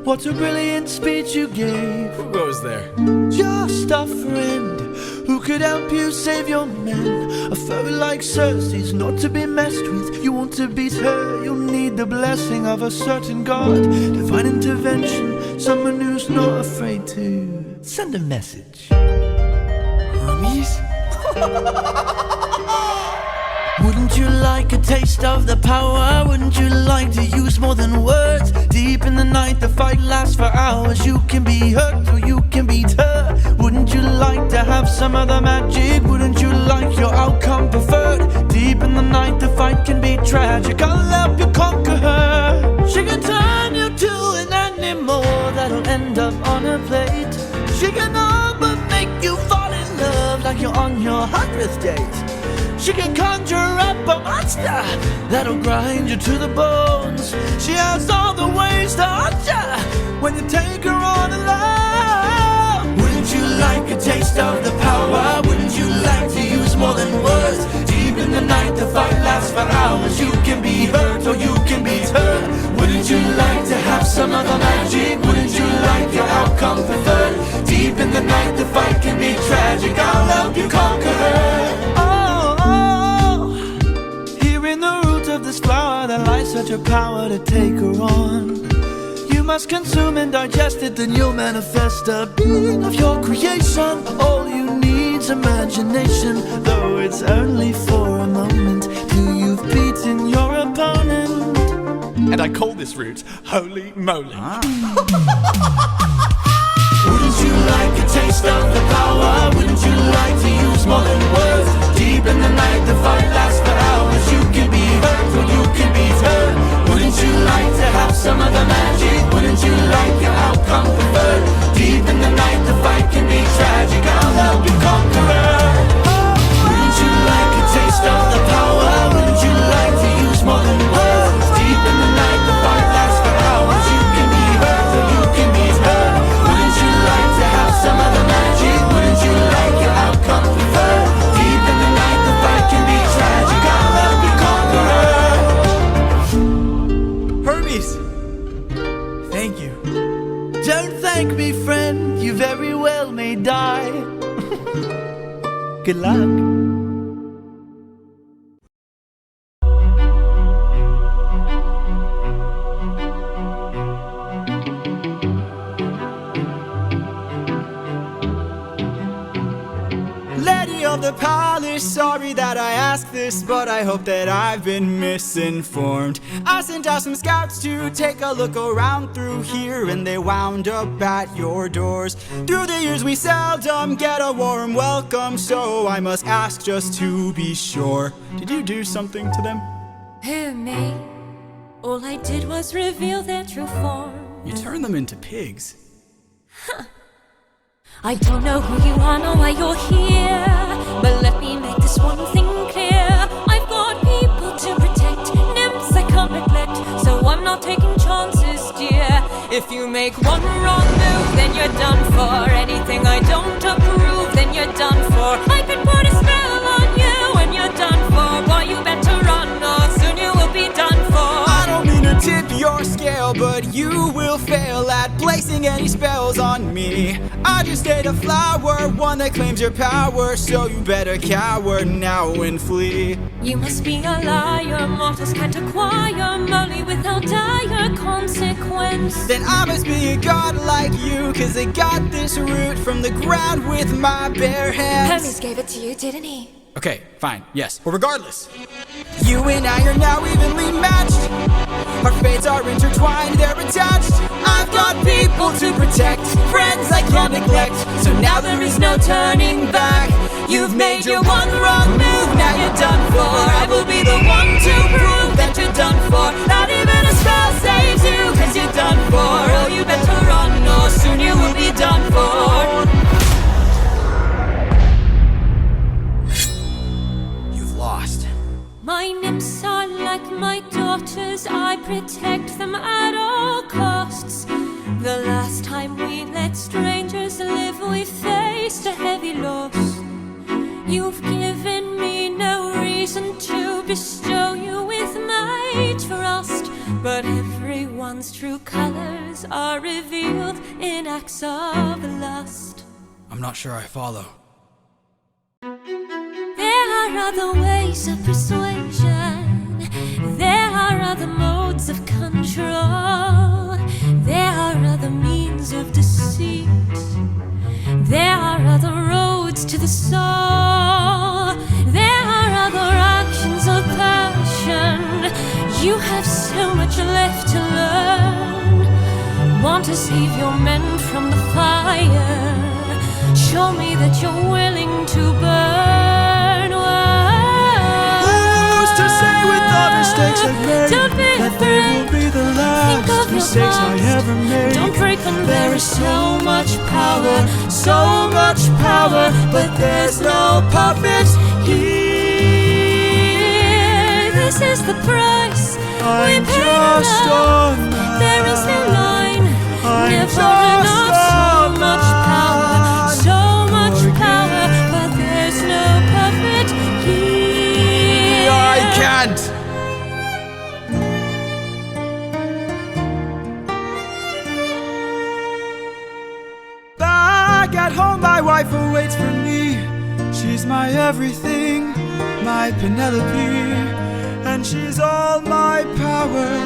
what a brilliant speech you gave. Who goes there? Just a friend who could help you save your men. A foe like Cersei's not to be messed with. You want to beat her, you'll need the blessing of a certain god. Divine intervention, someone who's not afraid to send a message. Hermes? Wouldn't you like a taste of the power? Wouldn't you like to use more than words? Deep in the night, the fight lasts for hours. You can be hurt or you can beat her. Wouldn't you like to have some other magic? Wouldn't you like your outcome preferred? Deep in the night, the fight can be tragic. I'll help you conquer her. She can turn you to an animal that'll end up on a plate. She can all but make you fall in love like you're on your 100th date. She can conjure up a monster that'll grind you to the bones. She has all the ways to haunt you when you take her on alone. Wouldn't you like a taste of the power? Wouldn't you like to use more than words? Deep in the night, the fight lasts for hours. You can be hurt or you can beat her. Wouldn't you like to have some other magic? Wouldn't you like your outcome preferred? Deep in the night, the fight can be tragic. I'll help you conquer her. Of this flower that lies such a power to take her on. You must consume and digest it, then you'll manifest a being of your creation. All you need's imagination, though it's only for a moment till you've beaten your opponent. And I call this route Holy Moly. Wouldn't you like a taste of the power? Wouldn't you like to use more than words? Deep in the night, the fight lasts for hours. You can be hurt or you can be hurt. Wouldn't you like to have some of the magic? Wouldn't you like your outcome preferred? Deep in the night, the fight can be tragic. I'll help you conquer. Wouldn't you like a taste of the power? Wouldn't you like to use more than words? Deep in the night, the fight lasts for hours. You can be hurt or you can be hurt. Wouldn't you like to have some of the magic? Wouldn't you like your outcome preferred? Deep in the night, the fight can be tragic. I'll help you conquer. Hermes! Thank you. Don't thank me, friend. You very well may die. Good luck. Lady of the palace, sorry that I ask this, but I hope that I've been misinformed. I sent out some scouts to take a look around through here, and they wound up at your doors. Through the years we seldom get a warm welcome, so I must ask just to be sure. Did you do something to them? Who, me? All I did was reveal their true form. You turned them into pigs. I don't know who you are nor why you're here, but let me make this one thing clear. I've got people to protect, nymphs I can't neglect, so I'm not taking chances, dear. If you make one wrong move, then you're done for. Anything I don't approve, then you're done for. I could put a spell on you and you're done for. Boy, you better run or soon you will be done for. I don't mean to tip your scale, but you will fail at placing any spells on me. I just ate a flower, one that claims your power, so you better cower now and flee. You must be a liar, mortals can't acquire money without dire consequence. Then I must be a god like you, cause I got this root from the ground with my bare hands. Hermes gave it to you, didn't he? Okay, fine, yes. Well, regardless, you and I are now evenly matched. Our fates are intertwined, they're attached. I've got people to protect, friends I can't neglect, so now there is no turning back. You've made your one wrong move, now you're done for. I will be the one to prove that you're done for. Not even a spell saves you, cause you're done for. Oh, you better run or soon you will be done for. Lost. My nymphs are like my daughters, I protect them at all costs. The last time we let strangers live, we faced a heavy loss. You've given me no reason to bestow you with my trust, but everyone's true colors are revealed in acts of lust. I'm not sure I follow. There are other ways of persuasion. There are other modes of control. There are other means of deceit. There are other roads to the soul. There are other actions of passion. You have so much left to learn. Want to save your men from the fire? Show me that you're willing to burn. Who's to say with the mistakes I've made Don't be that they will be the last mistakes I ever made? Don't break on There is so much power, but there's no puppet here. This is the price I'm we pay just to love. on that. There is no line, I'm never just enough. So on much power, but there's no puppet here. I can't. Back at home, my wife awaits for me. She's my everything, my Penelope. And she's all my power,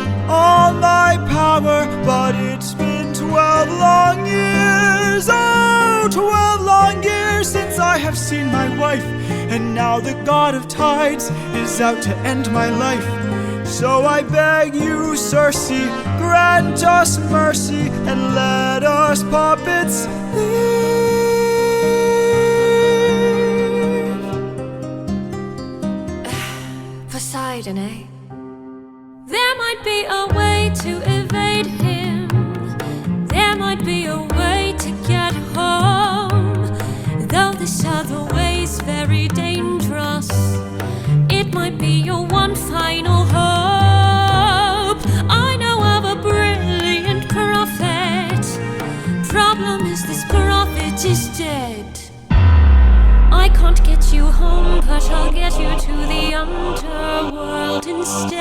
but it's been 12 long years, oh, 12 long years since I have seen my wife, and now the god of tides is out to end my life. So I beg you, Circe, grant us mercy and let us puppets live. Poseidon, eh? There might be a way to evade him. There might be a way to get home. Though this other way's very dangerous, it might be your one final hope. I know of a brilliant prophet. Problem is this prophet is dead. I can't get you home, but I'll get you to the underworld instead.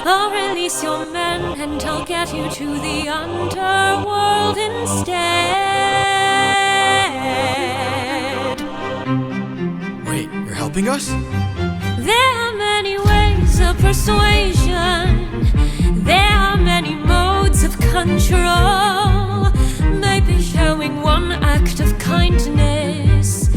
I'll release your men and I'll get you to the underworld instead. Wait, you're helping us? There are many ways of persuasion. There are many modes of control. Maybe showing one act of kindness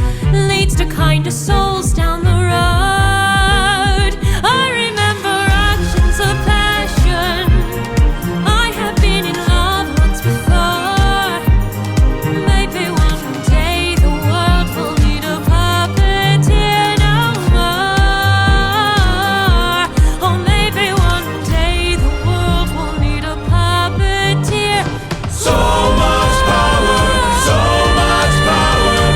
leads to kinder souls down the road. I remember actions of passion. I have been in love once before. Maybe one day the world will need a puppeteer no more. Or maybe one day the world will need a puppeteer. So much power,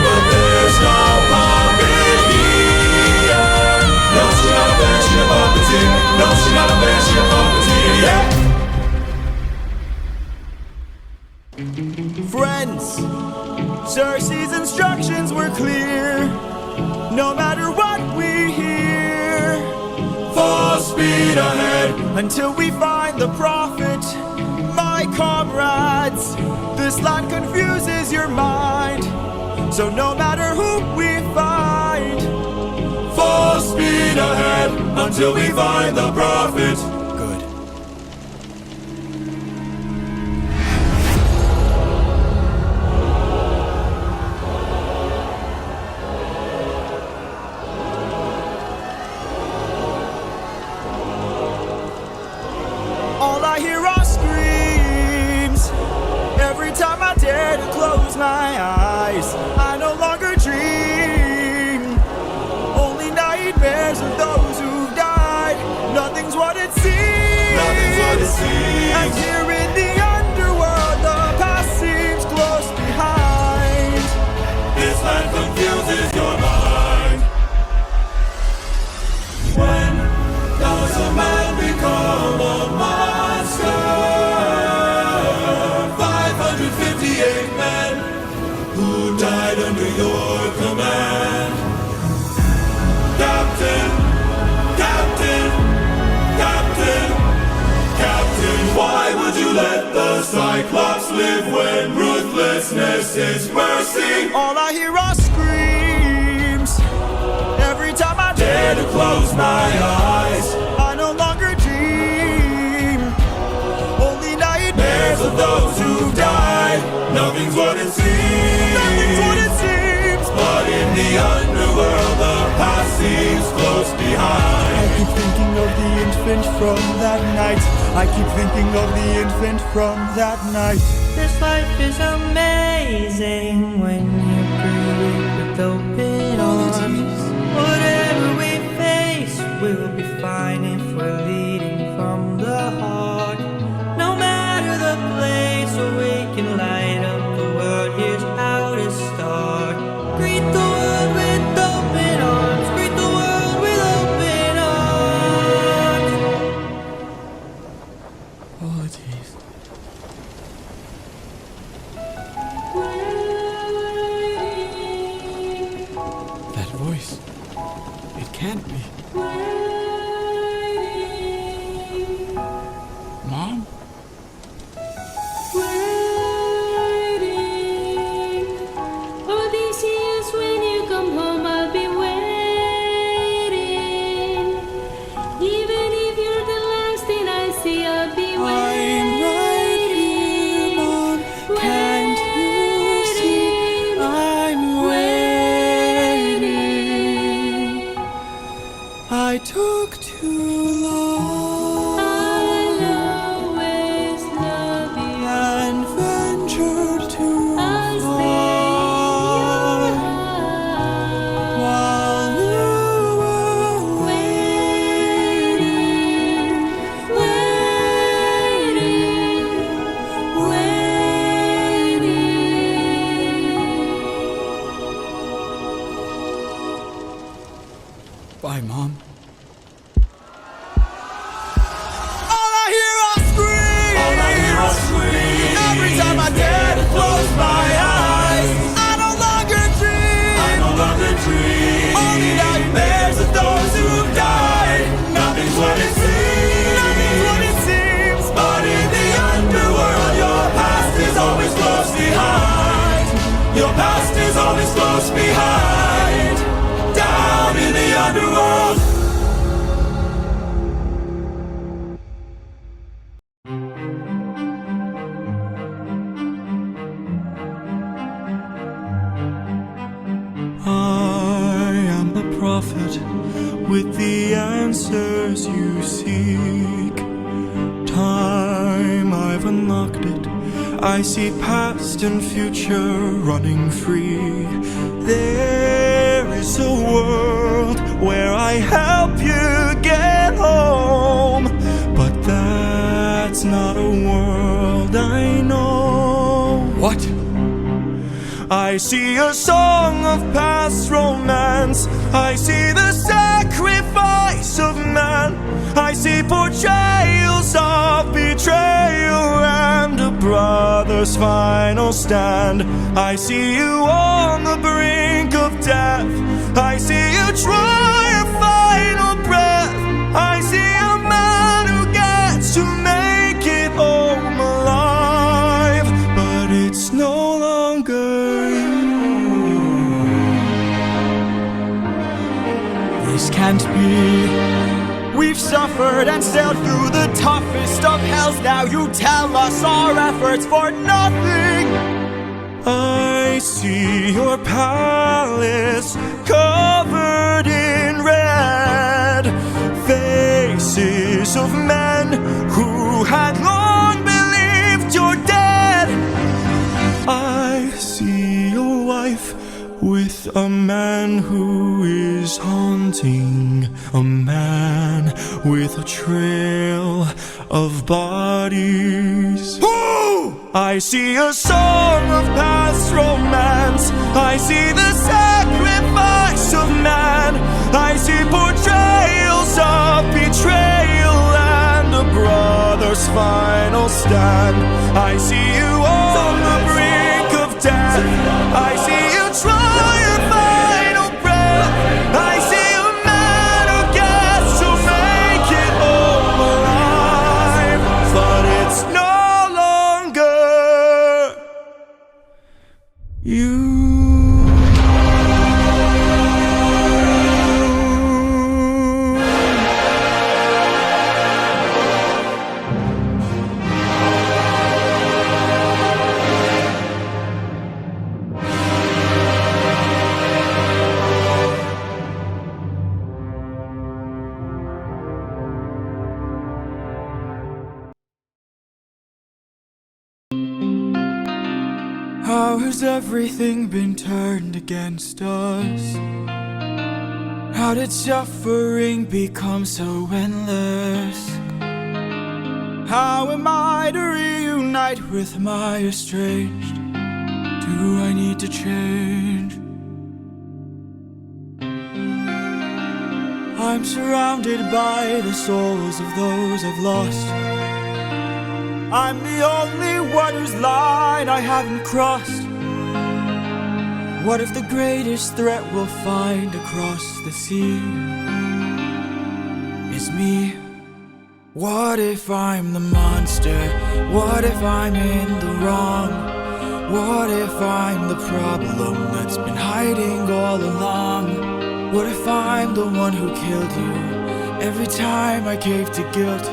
but there's no puppet here. No, she's not a bear, she's a puppeteer. No, she's not a bear, she's a puppeteer, yeah. Friends, Cersei's instructions were clear. No matter what we hear, Full speed ahead. until we find the prophet, my comrades. This land confuses your mind, so no matter who we find, Full speed ahead until we find the prophet. good. All I hear are screams. Every time I dare to close my eyes, I no longer dream. Only nightmares of those who've died. Nothing's what it seems. Nothing's what it seems. And here in the underworld, the past seems close behind. This land confuses your mind. When does a man become a monster? 558 men who died under your command. Captain, Captain, Captain, Captain, why would you let the Cyclops live when ruthlessness is mercy? All I hear are screams. Every time I Dare to close my eyes. I no longer dream. Only nightmares Of those who've died, nothing's what it seems. Nothing's what it seems. But in the underworld, the past seems close I behind. keep thinking of the infant from that night. I keep thinking of the infant from that night. This life is amazing when you greet it with open arms. Whatever we face, we'll be fine if we're leading from the heart. No matter the place where we can light up the world, here's how to start. Greet the world with open arms. Greet the world with open arms. Apologies. That voice. It can't be. Mom? Odysseus, when you come home, I'll be waiting. Even if you're the last thing I see, I'll be I'm right here, Mom. Can't you see? I'm waiting. I took too long. answers you seek. Time, I've unlocked it. I see past and future running free. There is a world where I help you get home, but that's not a world I know. What? I see a song of past romance. I see the sacrifice of man. I see portrayals of betrayal and a brother's final stand. I see you on the brink of death. I see you try a final breath. I see a man who gets to make it home alive, but it's no longer you. This can't be. We've suffered and sailed through the toughest of hells. Now you tell us our efforts for nothing. I see your palace covered in red, faces of men who had long believed you're dead. I see your wife with a man who is haunting, a man with a trail of bodies. Ooh! I see a song of past romance. I see the sacrifice of man. I see portrayals of betrayal and a brother's final stand. I see you on the brink of death. I see you try a final breath. I see a man who gets to make it home alive, but it's no longer you. How has everything been turned against us? How did suffering become so endless? How am I to reunite with my estranged? Do I need to change? I'm surrounded by the souls of those I've lost. I'm the only one whose line I haven't crossed. What if the greatest threat we'll find across the sea is me? What if I'm the monster? What if I'm in the wrong? What if I'm the problem that's been hiding all along? What if I'm the one who killed you every time I cave to guilt?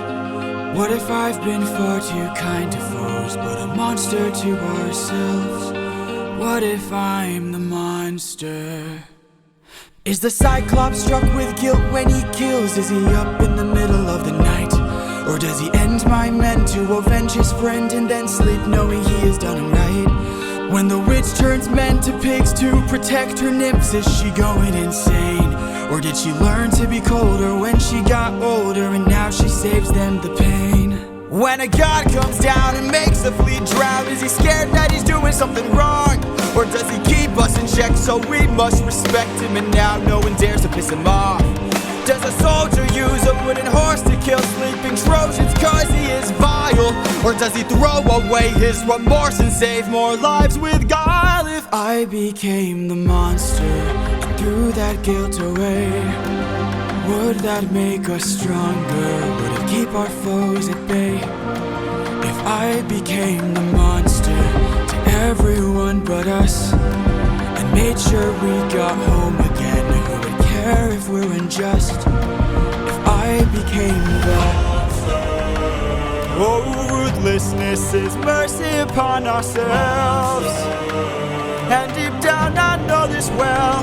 What if I've been far too kind to foes, but a monster to ourselves? What if I'm the monster? Is the Cyclops struck with guilt when he kills? Is he up in the middle of the night? Or does he end my men to avenge his friend and then sleep knowing he has done him right? When the witch turns men to pigs to protect her nymphs, is she going insane? Or did she learn to be colder when she got older and now she saves them the pain? When a god comes down and makes a fleet drown, is he scared that he's doing something wrong? Or does he keep us in check so we must respect him and now no one dares to piss him off? Does a soldier use a wooden horse to kill sleeping Trojans cause he is vile? Or does he throw away his remorse and save more lives with guile? If I became the monster and threw that guilt away, would that make us stronger? Would it keep our foes at bay? If I became the monster to everyone but us and made sure we got home again, who would care if we're unjust? If I became the oh, ruthlessness is mercy upon ourselves. And deep down I know this well,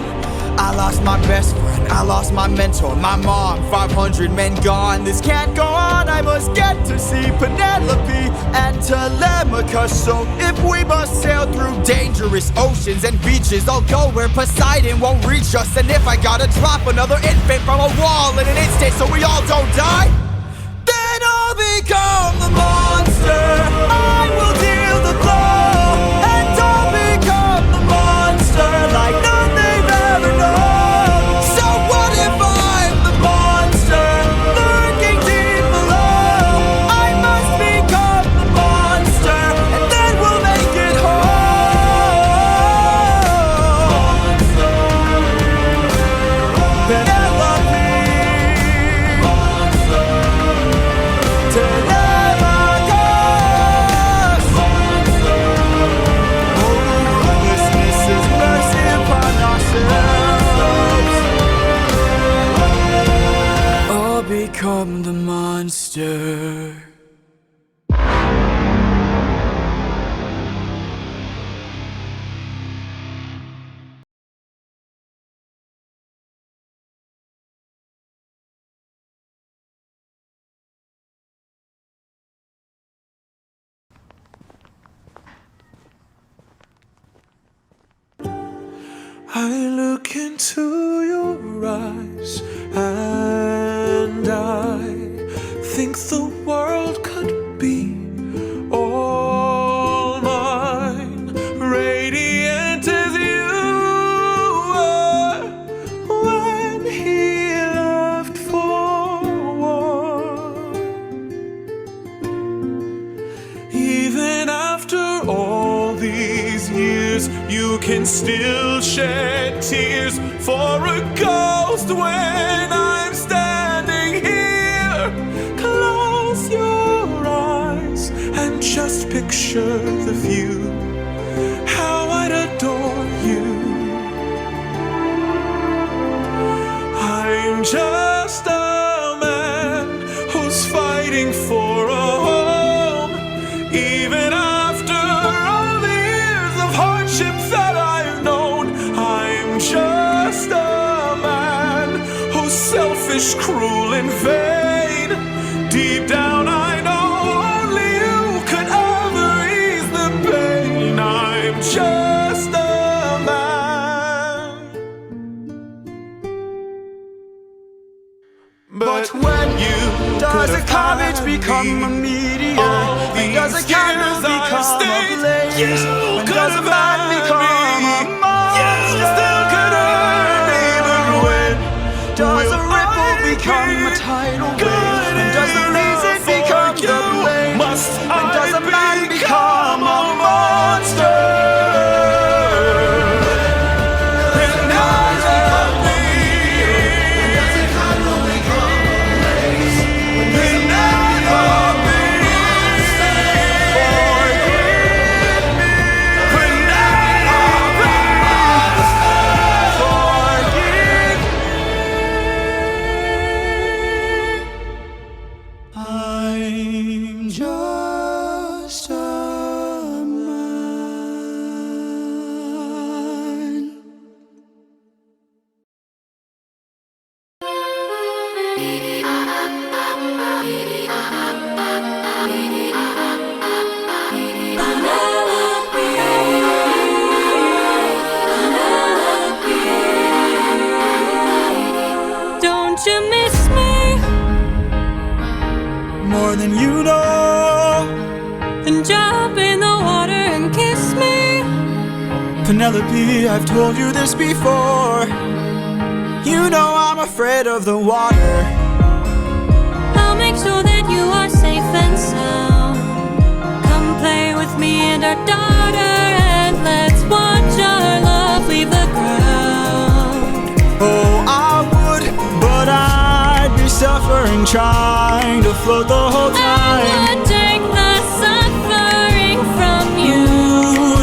I lost my best friend, I lost my mentor, my mom, 500 men gone. This can't go on, I must get to see Penelope and Telemachus. So if we must sail through dangerous oceans and beaches, I'll go where Poseidon won't reach us. And if I gotta drop another infant from a wall in an instant so we all don't die, then I'll become the monster. I will deal the blow, and I'll become the monster like none they've ever known. So what if I'm the monster lurking deep below? I must become the monster, and then we'll make it home. Penelope, Telemachus. Hopelessness is mercy upon ourselves. I'll become the monster. I look into your eyes and I think the world could be all mine, radiant as you were when he left for war. Even after all these years, you can still shed tears for a ghost when I'm standing here. Close your eyes and just picture the view, how I'd adore you. I'm just a man who's fighting for a home, even after all the years of hardships that I've known. I'm just a man who's selfish, cruel, and vain. Deep down I know only you could ever ease the pain. I'm just a man. But when you Does a comet become a meteor? And does a candle become a blaze? And does a man become a monster? Does a ripple become a tidal wave? And does the reason become the blame? And does a man become a monster? I'm just a man. Don't you miss me? More than you know. Then jump in the water and kiss me. Penelope, I've told you this before. You know I'm afraid of the water. I'll make sure that you are safe and sound. Come play with me and our daughter, and let's watch our love leave the ground. Oh, I would, but I'd be suffering trying to float the whole I time. would take the suffering from you.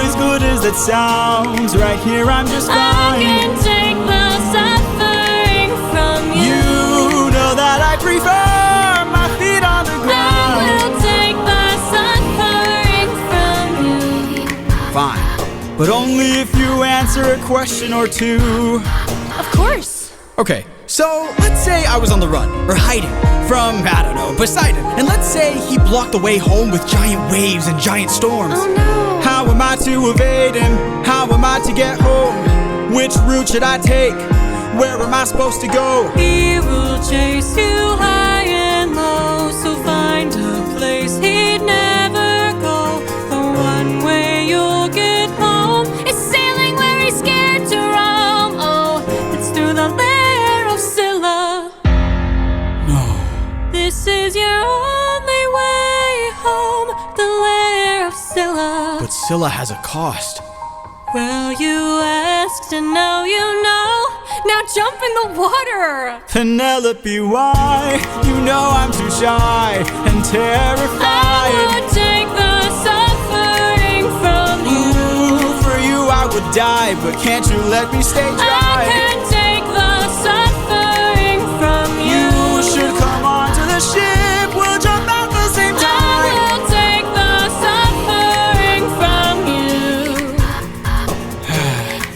As good as it sounds, right here I'm just I fine. can take the suffering from you. You know that I prefer my feet on the I ground. will take the suffering from you. Fine. but only if you answer a question or two. Of course. Okay, so let's say I was on the run, or hiding, from, I don't know, Poseidon. And let's say he blocked the way home with giant waves and giant storms. Oh no. How am I to evade him? How am I to get home? Which route should I take? Where am I supposed to go? He will chase you high and low, so find a place he'd never go. The one way you'll get home is sailing where he's scared to roam. Oh, it's through the lair of Scylla. No. This is your only way home, the lair of Scylla. But Scylla has a cost. Well, you asked and now you know. Now jump in the water. Penelope, why? You know I'm too shy and terrified. I would take the suffering from you. Ooh, for you I would die, but can't you let me stay dry? I can take the suffering from you. You should come on to the ship. We'll jump at the same time. I will take the suffering from you.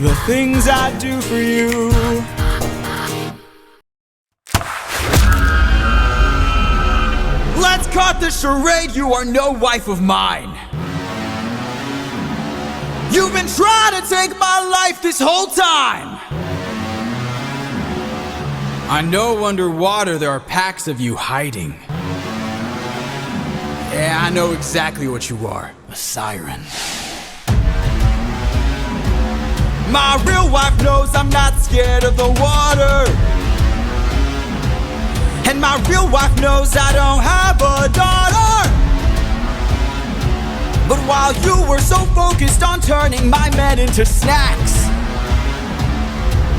The things I do for you. Let's cut the charade. You are no wife of mine. You've been trying to take my life this whole time. I know underwater there are packs of you hiding. Yeah, I know exactly what you are. A siren. My real wife knows I'm not scared of the water. And my real wife knows I don't have a daughter. But while you were so focused on turning my men into snacks,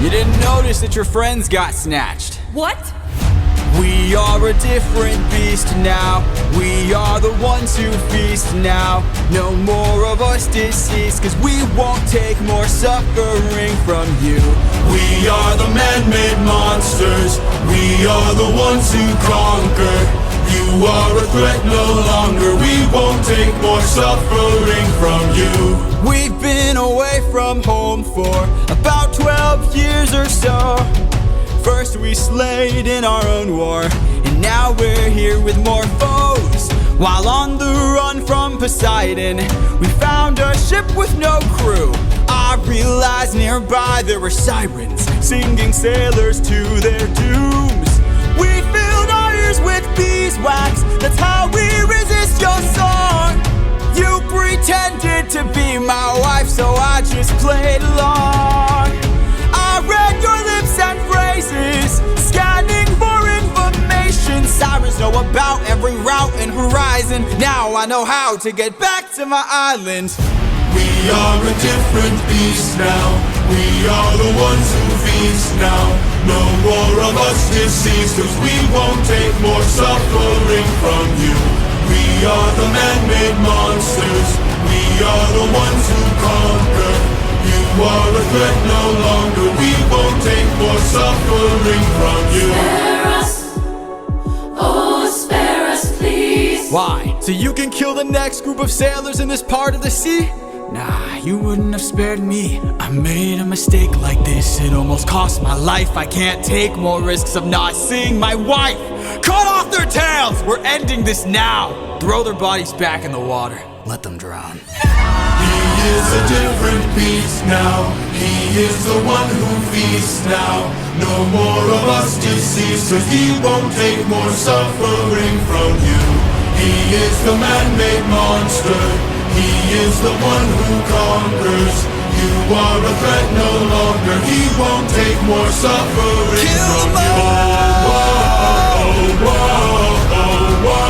you didn't notice that your friends got snatched. What? We are a different beast now. We are the ones who feast now. No more of us deceased, cause we won't take more suffering from you. We are the man-made monsters. We are the ones who conquer. You are a threat no longer. We won't take more suffering from you. We've been away from home for about 12 years or so. First we slayed in our own war, and now we're here with more foes. While on the run from Poseidon, we found a ship with no crew. I realized nearby there were sirens, singing sailors to their dooms. We filled our ears with beeswax, that's how we resist your song. You pretended to be my wife, so I just played along. I read your lips and phrases, scanning for information. Sirens know about every route and horizon. Now I know how to get back to my island. We are a different beast now. We are the ones who feast now. No more of us deceased, cause we won't take more suffering from you. We are the man-made monsters. We are the ones who conquer. You are a threat no longer. We won't take more suffering from you. Spare us, oh spare us please. Why? So you can kill the next group of sailors in this part of the sea? Nah, you wouldn't have spared me. I made a mistake like this, it almost cost my life. I can't take more risks of not seeing my wife. Cut off their tails! We're ending this now. Throw their bodies back in the water. Let them drown. He is a different beast now. He is the one who feasts now. No more of us deceased, cause he won't take more suffering from you. He is the man-made monster. He is the one who conquers. You are a threat no longer. He won't take more suffering from you. Oh, oh, oh, oh, oh.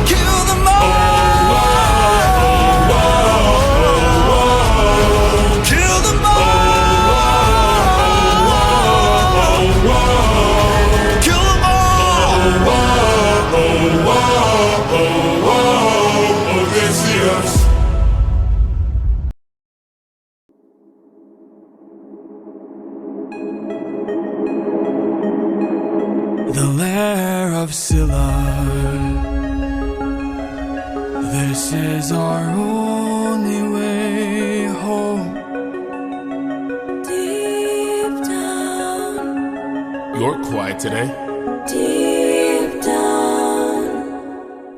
Kill them all! The lair of Scylla. This is our only way home. You're quiet today. Deep down,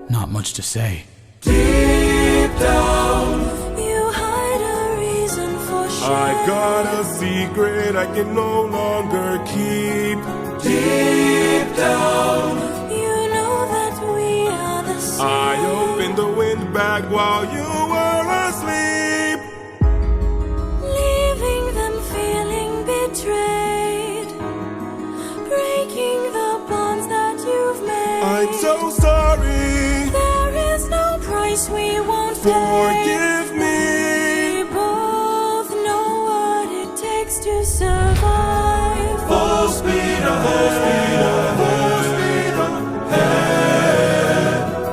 Not much to say. Deep down, you hide a reason for I shame. got a secret I can no longer keep. deep down, You know that we are the same. I opened the windbag while you were asleep. Leaving them feeling betrayed, breaking the bonds that you've made. I'm so sorry. There is no price we won't pay. Forgive me. We both know what it takes to survive. full speed ahead, full speed ahead,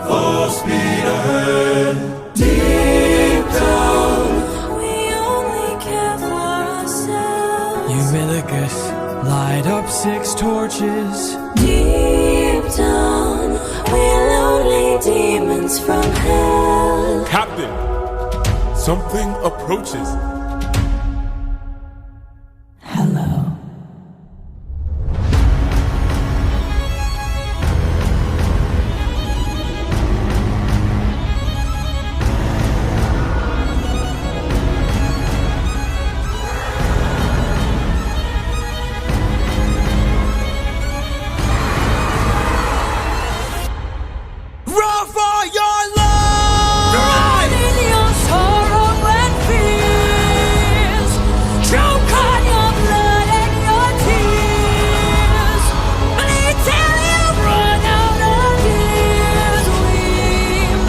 full speed ahead. Deep down, We only care for ourselves. Eurylochus, light up 6 torches. Deep down, we're lonely demons from hell. Captain, something approaches. Hello. Roar for your love! Ride in your sorrow and fears. Choke on your blood and your tears. Bleed till you run out of years. We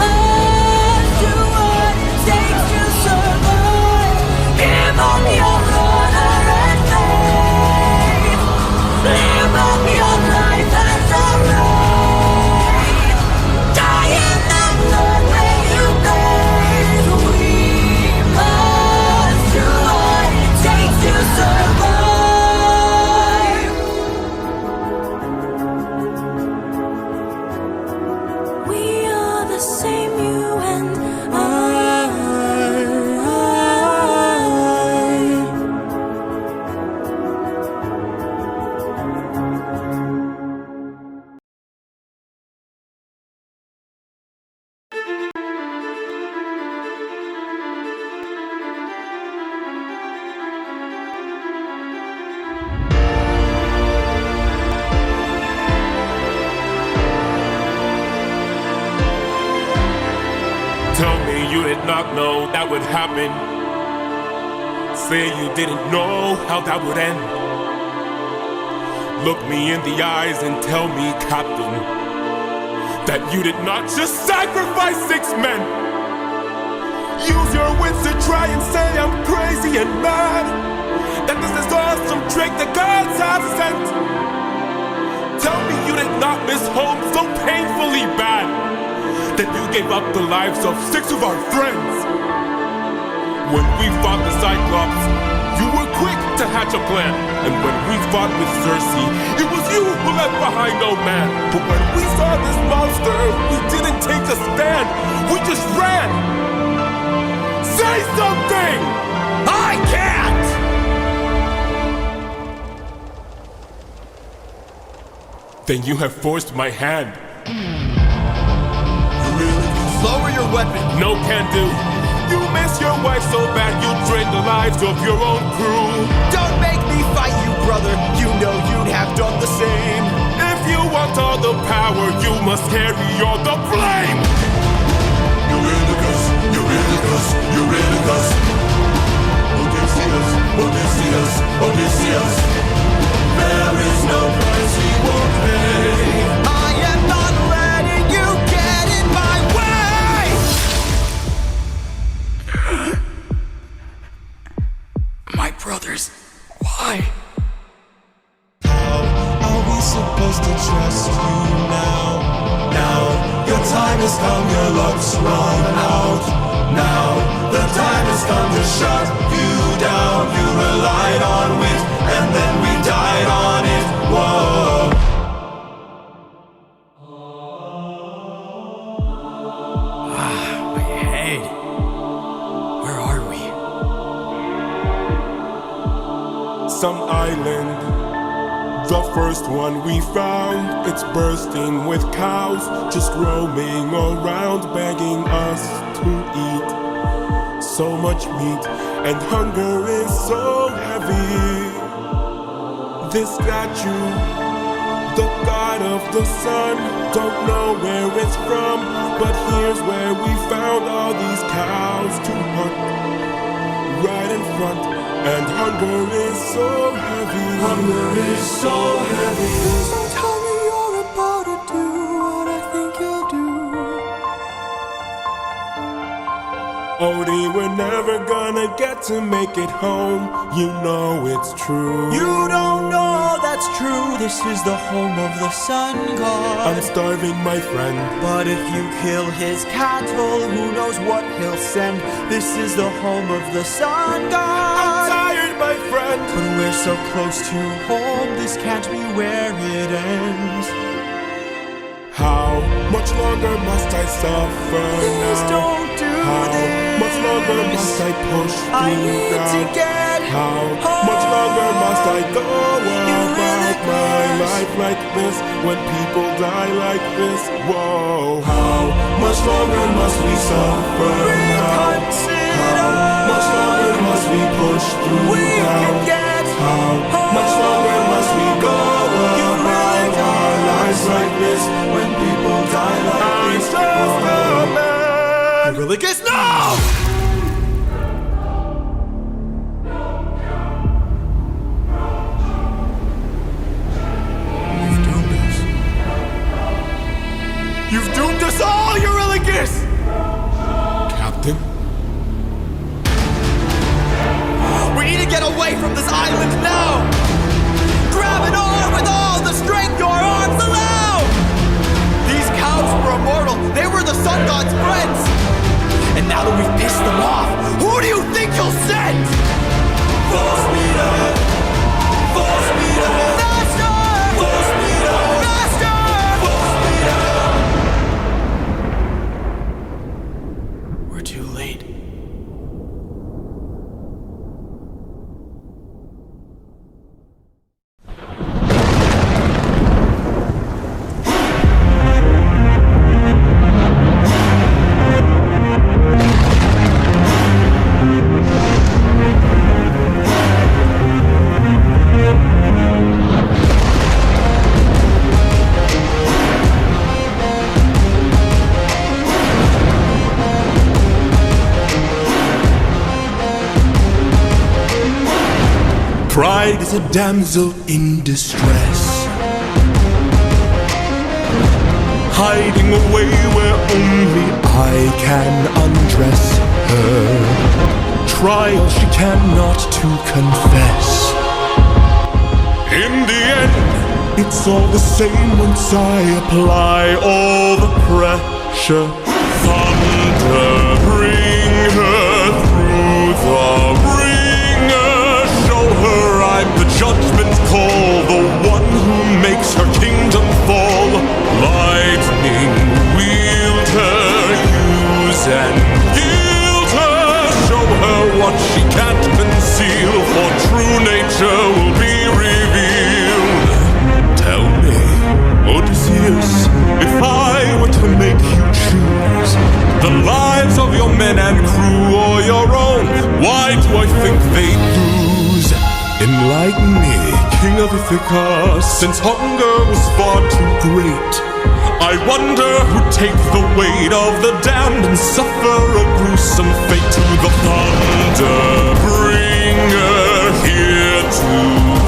must do what it takes to survive. Give up your honor and faith. Live up your life as a right. Die in the blood where you bathe. We must do what it takes to survive. We are the same, you and I. Tell me you did not know that would happen. Say you didn't know how that would end. Look me in the eyes and tell me, Captain, that you did not just sacrifice 6 men. Use your wits to try and say I'm crazy and mad. That this is all some trick the gods have sent. Tell me you did not miss home so painfully bad that you gave up the lives of 6 of our friends. When we fought the Cyclops, you were quick to hatch a plan. And when we fought with Cersei, it was you who left behind no man. But when we saw this monster, we didn't take a stand. We just ran. Say something! I can't! Then you have forced my hand. Lower your weapon. No can do. You miss your wife so bad you trade the lives of your own crew. Don't make me fight you, brother. You know you'd have done the same. If you want all the power, you must carry all the blame. Eurylochus, Eurylochus, Eurylochus. Odysseus, Odysseus, Odysseus. There is no price he won't pay. I am not letting you get in my way. My brothers, why? How are we supposed to trust you now? Now your time has come, your luck's run out. Now the time has come to shut you down. You relied on wit, and then we died on it. Whoa. My head. Where are we? Some island The first one we found, it's bursting with cows, just roaming around begging us to eat. So much meat and hunger is so heavy. This statue, the god of the sun, don't know where it's from, but here's where we found all these cows to hunt. Right in front, and hunger is so heavy. Hunger is so heavy. So tell me you're about to do what I think you'll do. Odie, we're never gonna get to make it home. You know it's true. You don't know that's true. This is the home of the sun god. I'm starving, my friend. But if you kill his cattle, who knows what he'll send. This is the home of the sun god. I'm tired, my friend. But we're so close to home, this can't be where it ends. How much longer must I suffer Please now? don't do How this. much longer must I push through I need doubt? to get How home. much longer must I go about my Eurythmics. life like this? When people die like this? Whoa. How much longer must we suffer now? Reconsider. How much longer must we push through We doubt? can get How home. much longer must we go about our lives like this? When people die like this? I really guess no! You've doomed us all, Eurylochus! Captain? We need to get away from this island now! Grab an arm with all the strength your arms allow! These cows were immortal, they were the sun god's friends! And now that we've pissed them off, who do you think you'll send? Full speed ahead! Full speed ahead! Faster! Full speed ahead! Faster! Full speed ahead! We're too late. Pride is a damsel in distress, hiding away where only I can undress her. Trial she cannot to confess. In the end, it's all the same once I apply all the pressure. Thunder, bring her through the ringer. Show her I'm the judgment call, the one who makes her kingdom fall. Lightning, wield her, use and yield her. Show her what she can't conceal, for true nature will be revealed. Tell me, Odysseus, if I were to make you choose the lives of your men and crew or your own, why do I think they'd lose? Enlighten me, King of Ithaca, since hunger was far too great. I wonder who'd take the weight of the damned and suffer a gruesome fate. To the thunder bringer, here to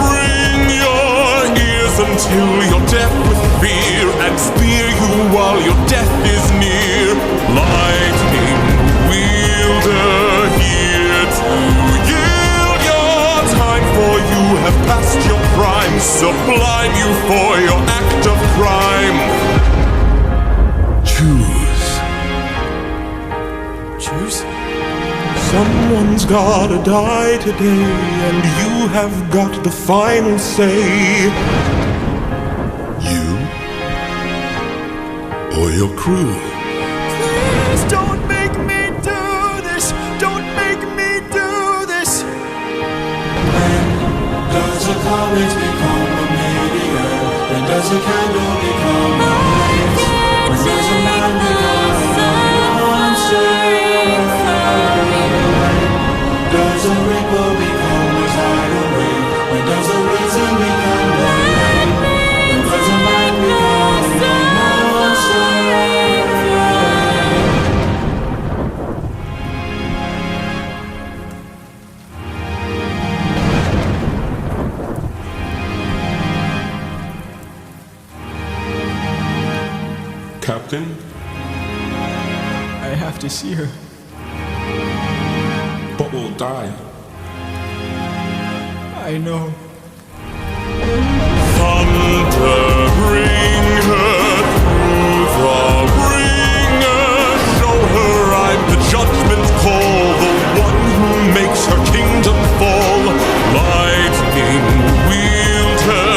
bring your ears until you're deaf with fear, and spear you while your death is near. Lightning wielder, here to yield your time, for you have passed your prime. Sublime you for your act of crime. Choose. Choose? Someone's gotta die today, and you have got the final say. You or your crew. Please don't make me do this! Don't make me do this! When does a comet become a maiden? to see her. But we'll die. I know. Thunder, bring her through the ringer. Show her I'm the judgment call, the one who makes her kingdom fall. Lightning, wield her,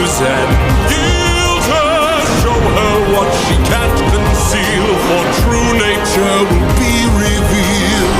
use and yield her. Show her what she can't conceal, for true nature will be revealed.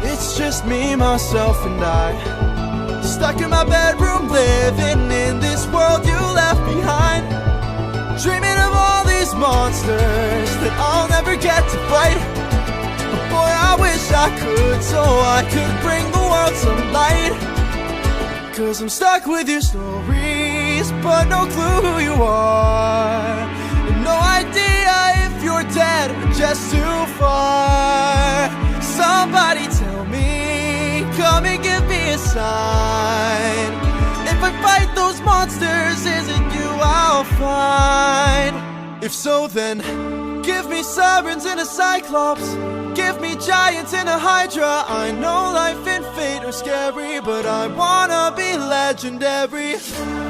It's just me, myself, and I, stuck in my bedroom, living in this world you left behind. Dreaming of all these monsters that I'll never get to fight. But boy, I wish I could, so I could bring the world some light. Cause I'm stuck with your stories, but no clue who you are. And no idea if you're dead or just too far. Somebody tell me, come and give me a sign. If I fight those monsters, is it you I'll find? If so, then give me sirens and a cyclops. Give me giants and a hydra. I know life and fate are scary, but I wanna be legendary.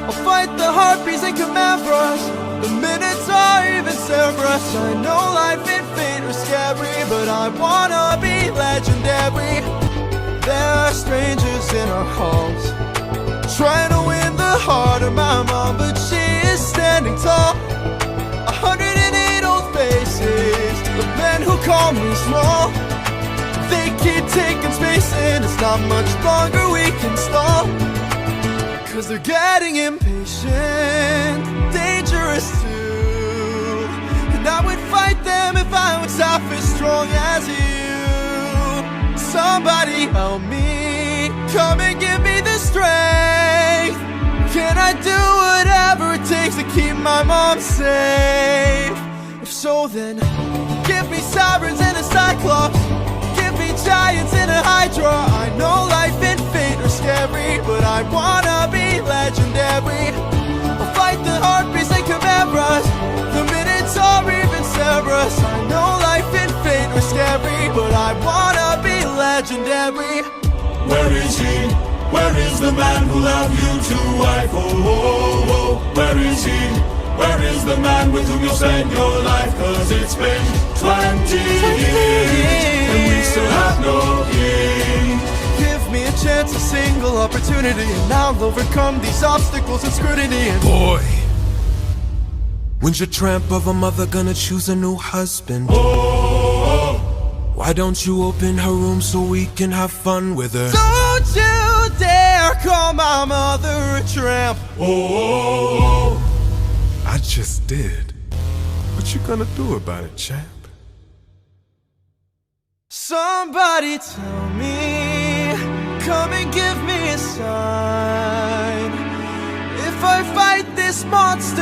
I'll fight the harpies and chimera's, the minotaur, even Cerberus. I know life and fate are scary, but I wanna be legendary. There are strangers in our halls, trying to win the heart of my mom, but she is standing tall. 108 old faces of men who call me small. They keep taking space and it's not much longer we can stall. Cause they're getting impatient, dangerous too. And I would fight them if I was half as strong as you. Somebody help me, come and give me the strength. Can I do whatever it takes to keep my mom safe? If so, then give me sirens and a cyclops. Give me giants and a hydra. I know life and fate are scary, but I wanna be legendary. I'll fight the harpies and chimeras, the minotaur, even Cerberus. I know life and fate are scary, but I wanna be legendary. Where is he? Where is the man who loved you to wife? Oh, oh, oh, where is he? Where is the man with whom you'll spend your life? Cause it's been 20 years and we still have no king. Give me a chance, a single opportunity, and I'll overcome these obstacles and scrutiny. And Boy, when's your tramp of a mother gonna choose a new husband? Oh, Why don't you open her room so we can have fun with her? don't you dare call my mother a tramp. oh, I just did. What you gonna do about it, champ? Somebody tell me, come and give me a sign. If I fight this monster,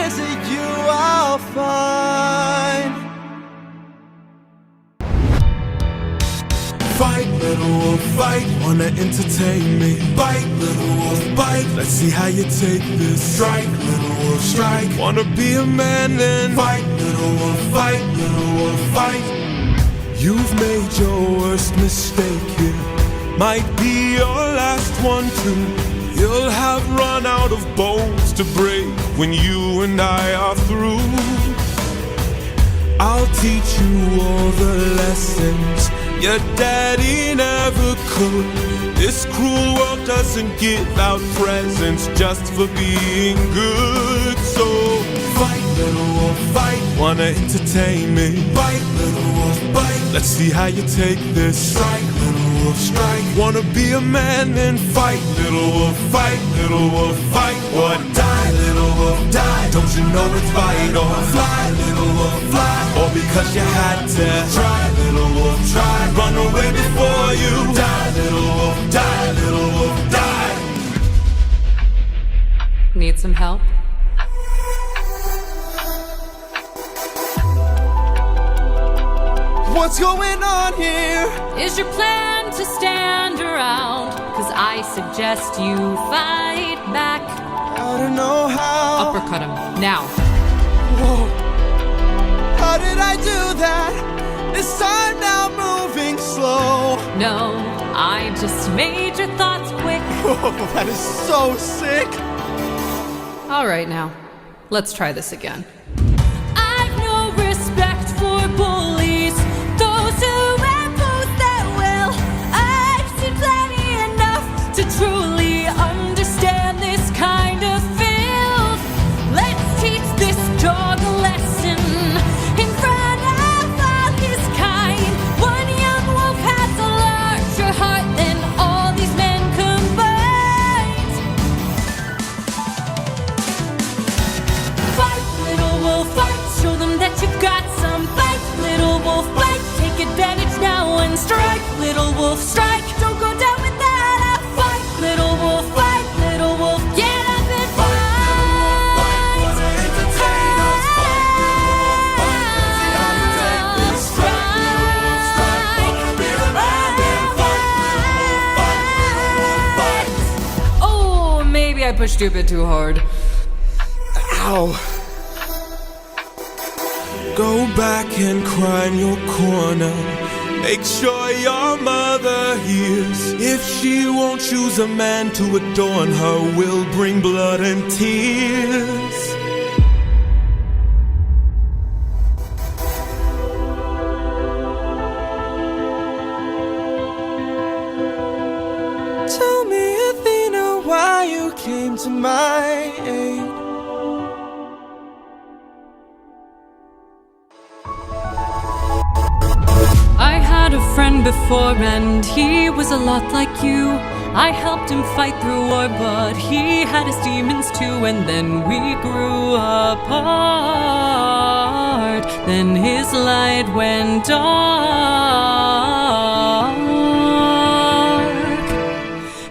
is it you I'll find? Fight, little wolf, fight, wanna entertain me. Bite, little wolf, bite, let's see how you take this. Strike, little wolf, strike, wanna be a man then. Fight, little wolf, fight, little wolf, fight. You've made your worst mistake here, might be your last one too. You'll have run out of bones to break when you and I are through. I'll teach you all the lessons your daddy never could. This cruel world doesn't give out presents just for being good. So fight, little wolf, fight. Wanna entertain me? Bite, little wolf, bite. Let's see how you take this. Strike, little wolf, strike. Wanna be a man, then fight, little wolf, fight, little wolf, fight. Or die, little wolf, die. Don't you know it's fight or fly, little wolf, fly. Or because you had to try, little wolf, try. Run away before you die, little wolf, die, little wolf, die. Need some help? What's going on here? Is your plan to stand around? Cause I suggest you fight back. I don't know how. Uppercut him, now. Whoa. How did I do that? This time now moving slow. No, I just made your thoughts quick. Whoa, that is so sick. Alright now, let's try this again. I've no respect for bullies, those who impose their will. I've seen plenty enough to truly understand this kind of filth. Let's teach this dog a lesson in front of all his kind. One young wolf has a larger heart than all these men combined. Fight, little wolf, fight. Show them that you've got some fight. Little wolf, fight. Take advantage now and strike. Little wolf, strike. Don't go down without a fight. Little wolf, fight. Little wolf, get up and fight. Oh, maybe I pushed you a bit too hard. Ow. Go back and cry in your corner. Make sure your mother hears. If she won't choose a man to adorn her, we'll bring blood and tears. Tell me, Athena, why you came to my aid. I had a friend before and he was a lot like you. I helped him fight through war, but he had his demons too. And then we grew apart. Then his light went dark.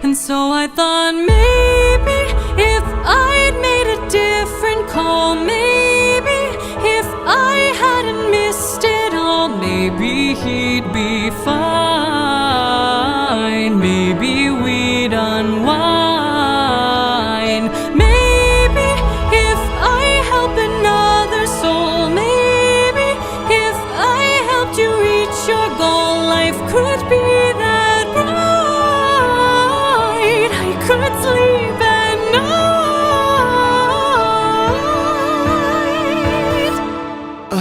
And so I thought maybe if I'd made a different call, maybe if I hadn't missed it all, maybe he'd be fine. Maybe we'd unwind. Maybe if I help another soul, maybe if I helped you reach your goal, life could be that bright. I could sleep at night.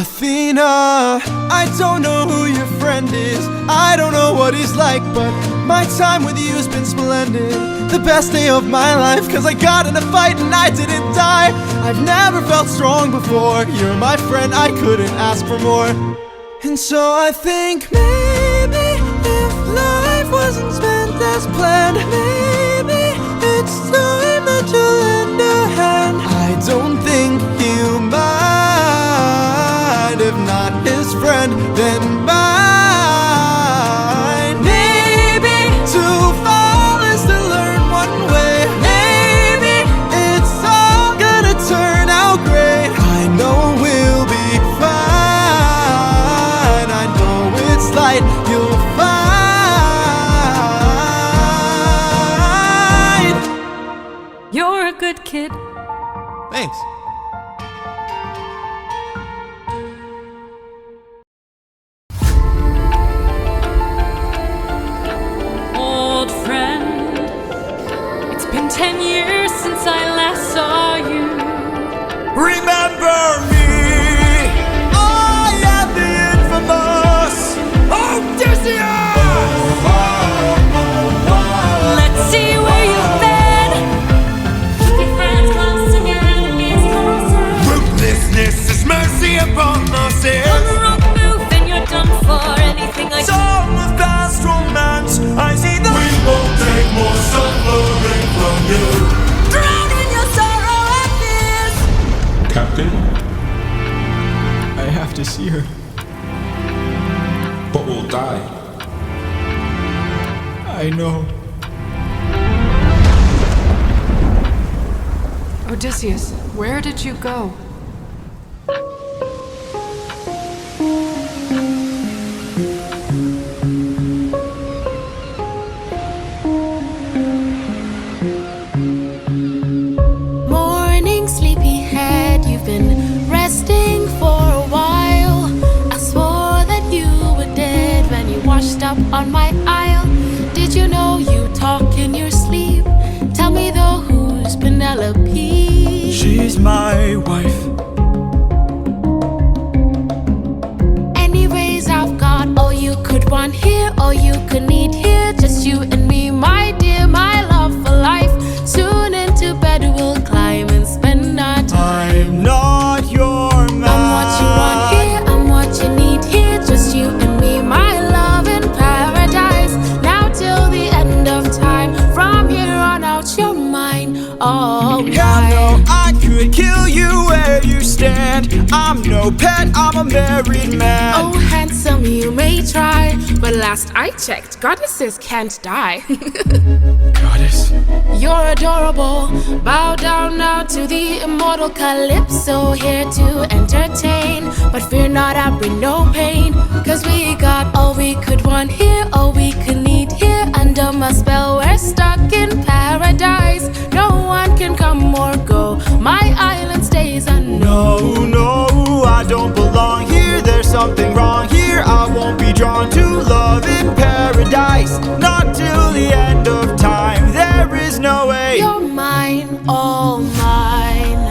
Athena, I don't know who your friend is. I don't know what he's like, but my time with you's been splendid. The best day of my life, cause I got in a fight and I didn't die. I've never felt strong before. You're my friend, I couldn't ask for more. And so I think maybe if life wasn't spent as planned, maybe it's time that you lend a hand. I don't think he'll mind. If not his friend, then mine. Maybe to fall is to learn one way. Maybe it's all gonna turn out great. I know we'll be fine. I know it's light you'll find. You're a good kid. Thanks. Old friend, it's been 10 years since I last saw you. Remember me? I am the infamous Odysseus! I know. Odysseus, where did you go? Morning, sleepyhead, you've been resting for a while. I swore that you were dead when you washed up on my aisle. Did you know you talk in your sleep? Tell me though, who's Penelope? She's my wife. Anyways, I've got all you could want here, all you could need here. Just you and me, my dear, my love for life. Soon into bed we'll climb and spend our time. I'm not your man. I'm what you want here, I'm what you need here. Just you and me, my love in paradise. Now till the end of time, from here on out you're mine, all mine. Hell no, I could kill you where you stand. I'm no pet, I'm a married man. Oh, handsome, you may try, but last I checked, goddesses can't die. Goddess. You're adorable. Bow down now to the immortal Calypso, here to entertain. But fear not, I bring no pain, cause we got all we could want here, all we could need here. Under my spell, we're stuck in paradise. No one can come or go. My island stays unknown. No, no, I don't belong here. There's something wrong here. I won't be drawn to love in paradise. Not till the end of time. There is no way. You're mine, all mine.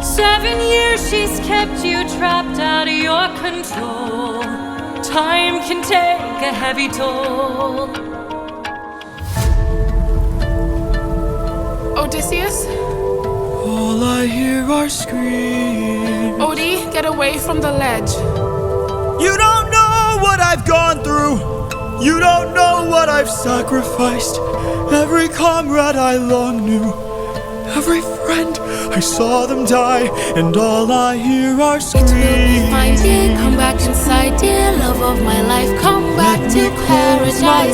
7 years she's kept you trapped out of your control. Time can take a heavy toll. Odysseus? All I hear are screams. Odie, get away from the ledge. You don't know what I've gone through. You don't know what I've sacrificed. Every comrade I long knew, every friend, I saw them die, and all I hear are screams. It will be fine, dear, come back inside, dear. Love of my life, come back to paradise. I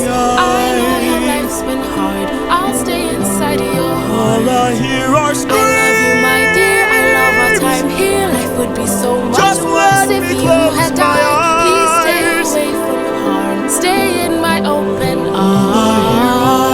know your life's been hard, I'll stay inside of your heart. All I hear are screams. I love you, my dear, I love our time here. Life would be so much Just worse let if me you close had my died. Please stay eyes. away from harm, stay in my open arms.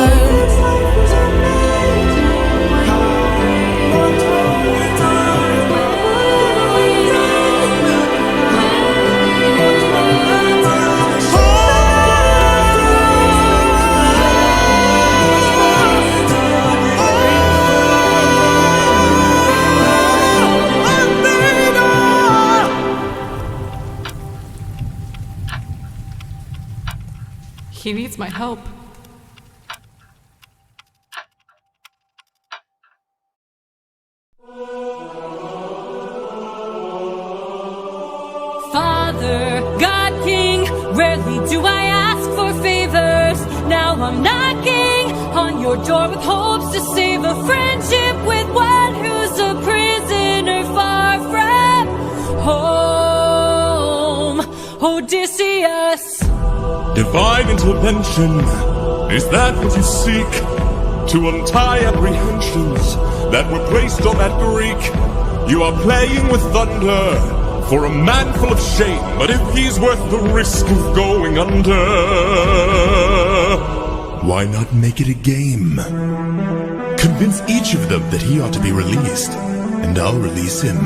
He needs my help. Father, God King, rarely do I ask for favors. Now I'm knocking on your door with hopes to save a friendship with one who's a prisoner far from home. Odysseus. Divine intervention, is that what you seek? To untie apprehensions that were placed on that Greek? You are playing with thunder for a man full of shame, but if he's worth the risk of going under, why not make it a game? Convince each of them that he ought to be released, and I'll release him.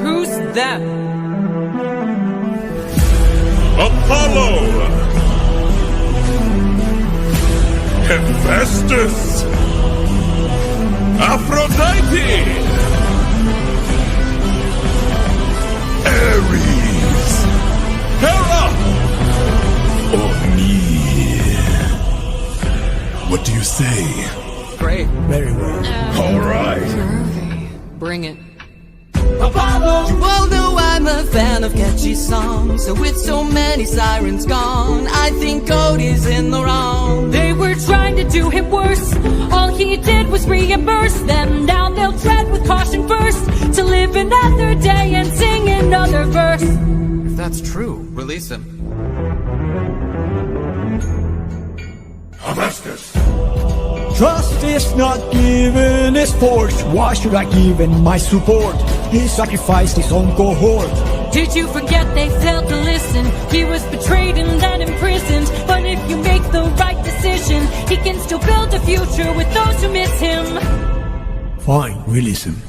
Who's them? Apollo! Hephaestus! Aphrodite! Ares! Hera! Or me? What do you say? Great. Very well. All right. Bring it. Apollo! You all know I'm a fan of catchy songs. So with so many sirens gone, I think Cody's in the wrong. They were trying to do him worse. All he did was reimburse them. Now they'll tread with caution first to live another day and sing another verse. If that's true, release him. Hephaestus! Trust is not given, is forced. Why should I give him my support? He sacrificed his own cohort. Did you forget they failed to listen? He was betrayed and then imprisoned. But if you make the right decision, he can still build a future with those who miss him. Fine, release him.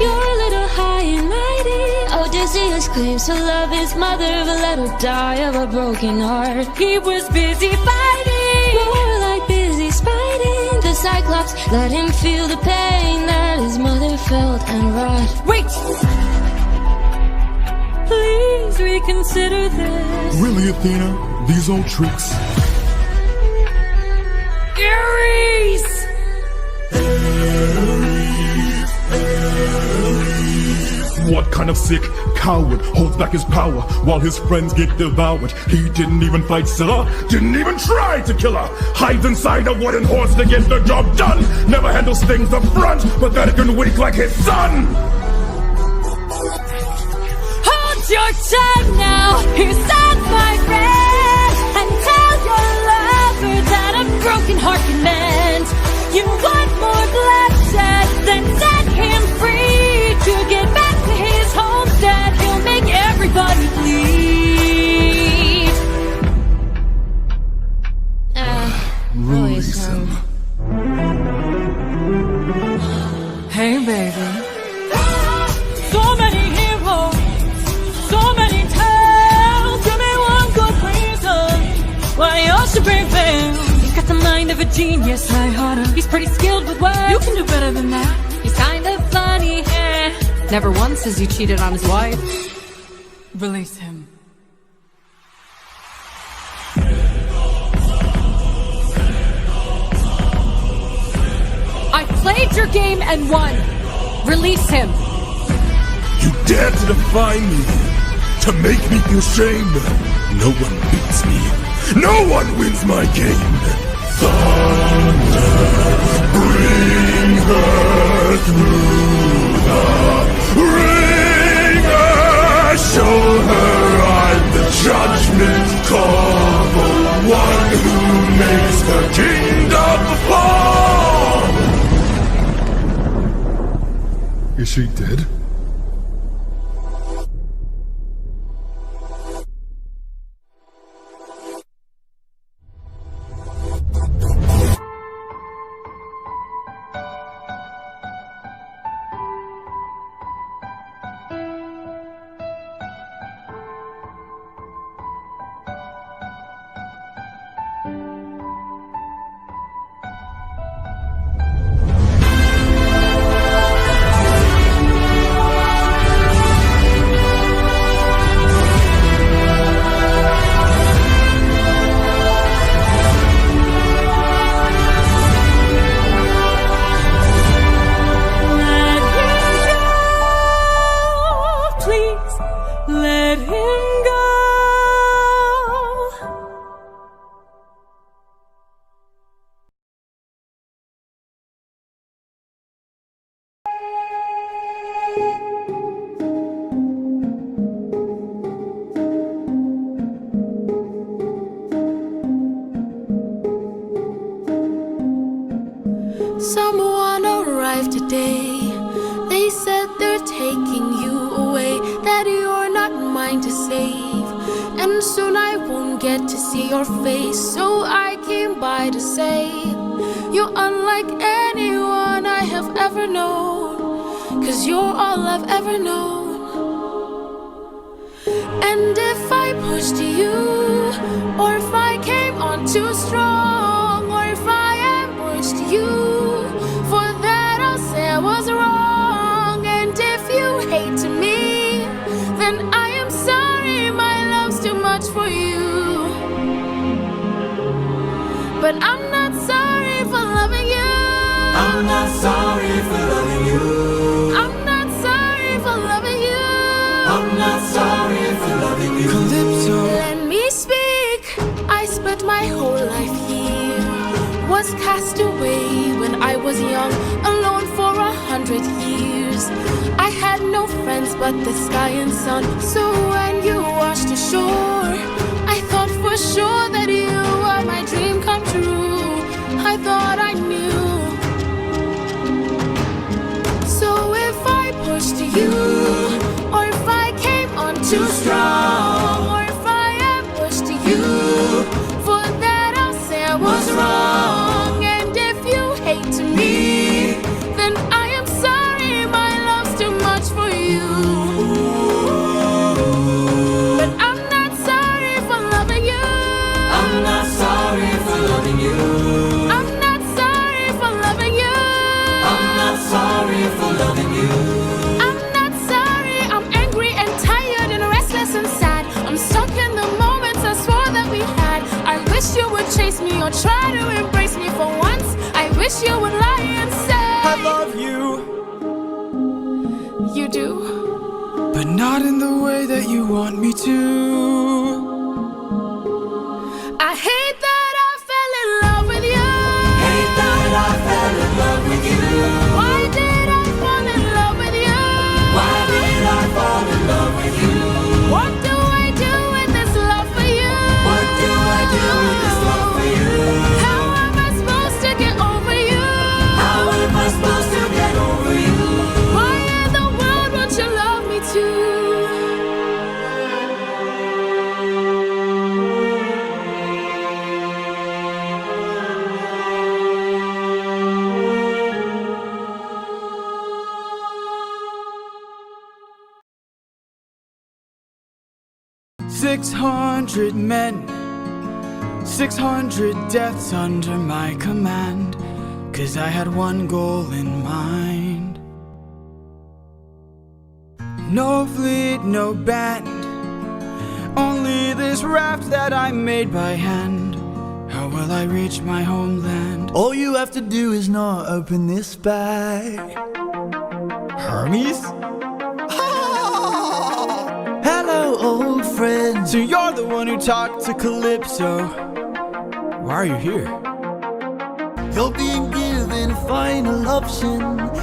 You're a little high and mighty. Odysseus claims to love his mother, but let her die of a broken heart. He was busy fighting, more like busy spiting. The Cyclops let him feel the pain that his mother felt and wrought. Wait! Please reconsider this. Really, Athena? These old tricks? Ares! What kind of sick coward holds back his power while his friends get devoured? He didn't even fight Scylla, didn't even try to kill her. Hides inside a wooden horse to get the job done. Never handles things up front, but that it can wake like his son. Hold your tongue now, here's up, my friend, and tell your lover that a broken heart can mend. You want more bloodshed, then set him free to get back to his homestead. He'll make everybody bleed. Release him. Hey, baby. So many heroes, so many tales. Give me one good reason why you should prevail. He's got the mind of a genius, I heard him. He's pretty skilled with words. You can do better than that. He's kind of funny, Never once has he cheated on his wife. Release him. I played your game and won. Release him. You dare to defy me, to make me feel shame. No one beats me. No one wins my game. Thunder, bring her through the ringer. Show her I'm the judgment call, the one who makes the kingdom fall. Is she dead? Someone arrived today. They said they're taking you away, that you're not mine to save, and soon I won't get to see your face. So I came by to say you're unlike anyone I have ever known, 'cause you're all I've ever known. And if I pushed you, or if I came on too strong, or if I ambushed you, for that I'll say I was wrong. And if you hate me, then I am sorry, my love's too much for you. But I'm not sorry for loving you. I'm not sorry for loving you. I'm not sorry for loving you. I'm not sorry for loving you. Calypso. Let me speak. I spent my whole life here, was cast away when I was young, alone for 100 years. I had no friends but the sky and sun. So when you are to shore. I thought for sure that you were my dream come true. I thought I knew. So if I pushed you, or if I came on too strong, or if I ambushed you, for that I'll say I was wrong. And if you hate me, then I am sorry, my love's too much for you. But I'm not sorry for loving you. I'm not sorry for loving you. I'm not sorry for loving you. I'm not sorry for loving you. I'm not sorry, I'm angry and tired and restless and sad. I'm stuck in the moments I swore that we had. I wish you would chase me or try to embrace me for once. I wish you would lie and say I love you, you do. but not in the way that you want me to. I hate that I fell in love with you. Hate that I fell in love with you. Why did I fall in love with you? Why did I fall in love with you? What do I do with this love for you? What do I do with this love for you? How am I supposed to get over you? How am I supposed to get over you? Why in the world won't you love me too? 600 men, 600 deaths under my command, 'cause I had one goal in mind. No fleet, no band, only this raft that I made by hand. How will I reach my homeland? All you have to do is not open this bag. Hermes? Hello, old friend. So you're the one who talked to Calypso. Why are you here? You're being given a final option.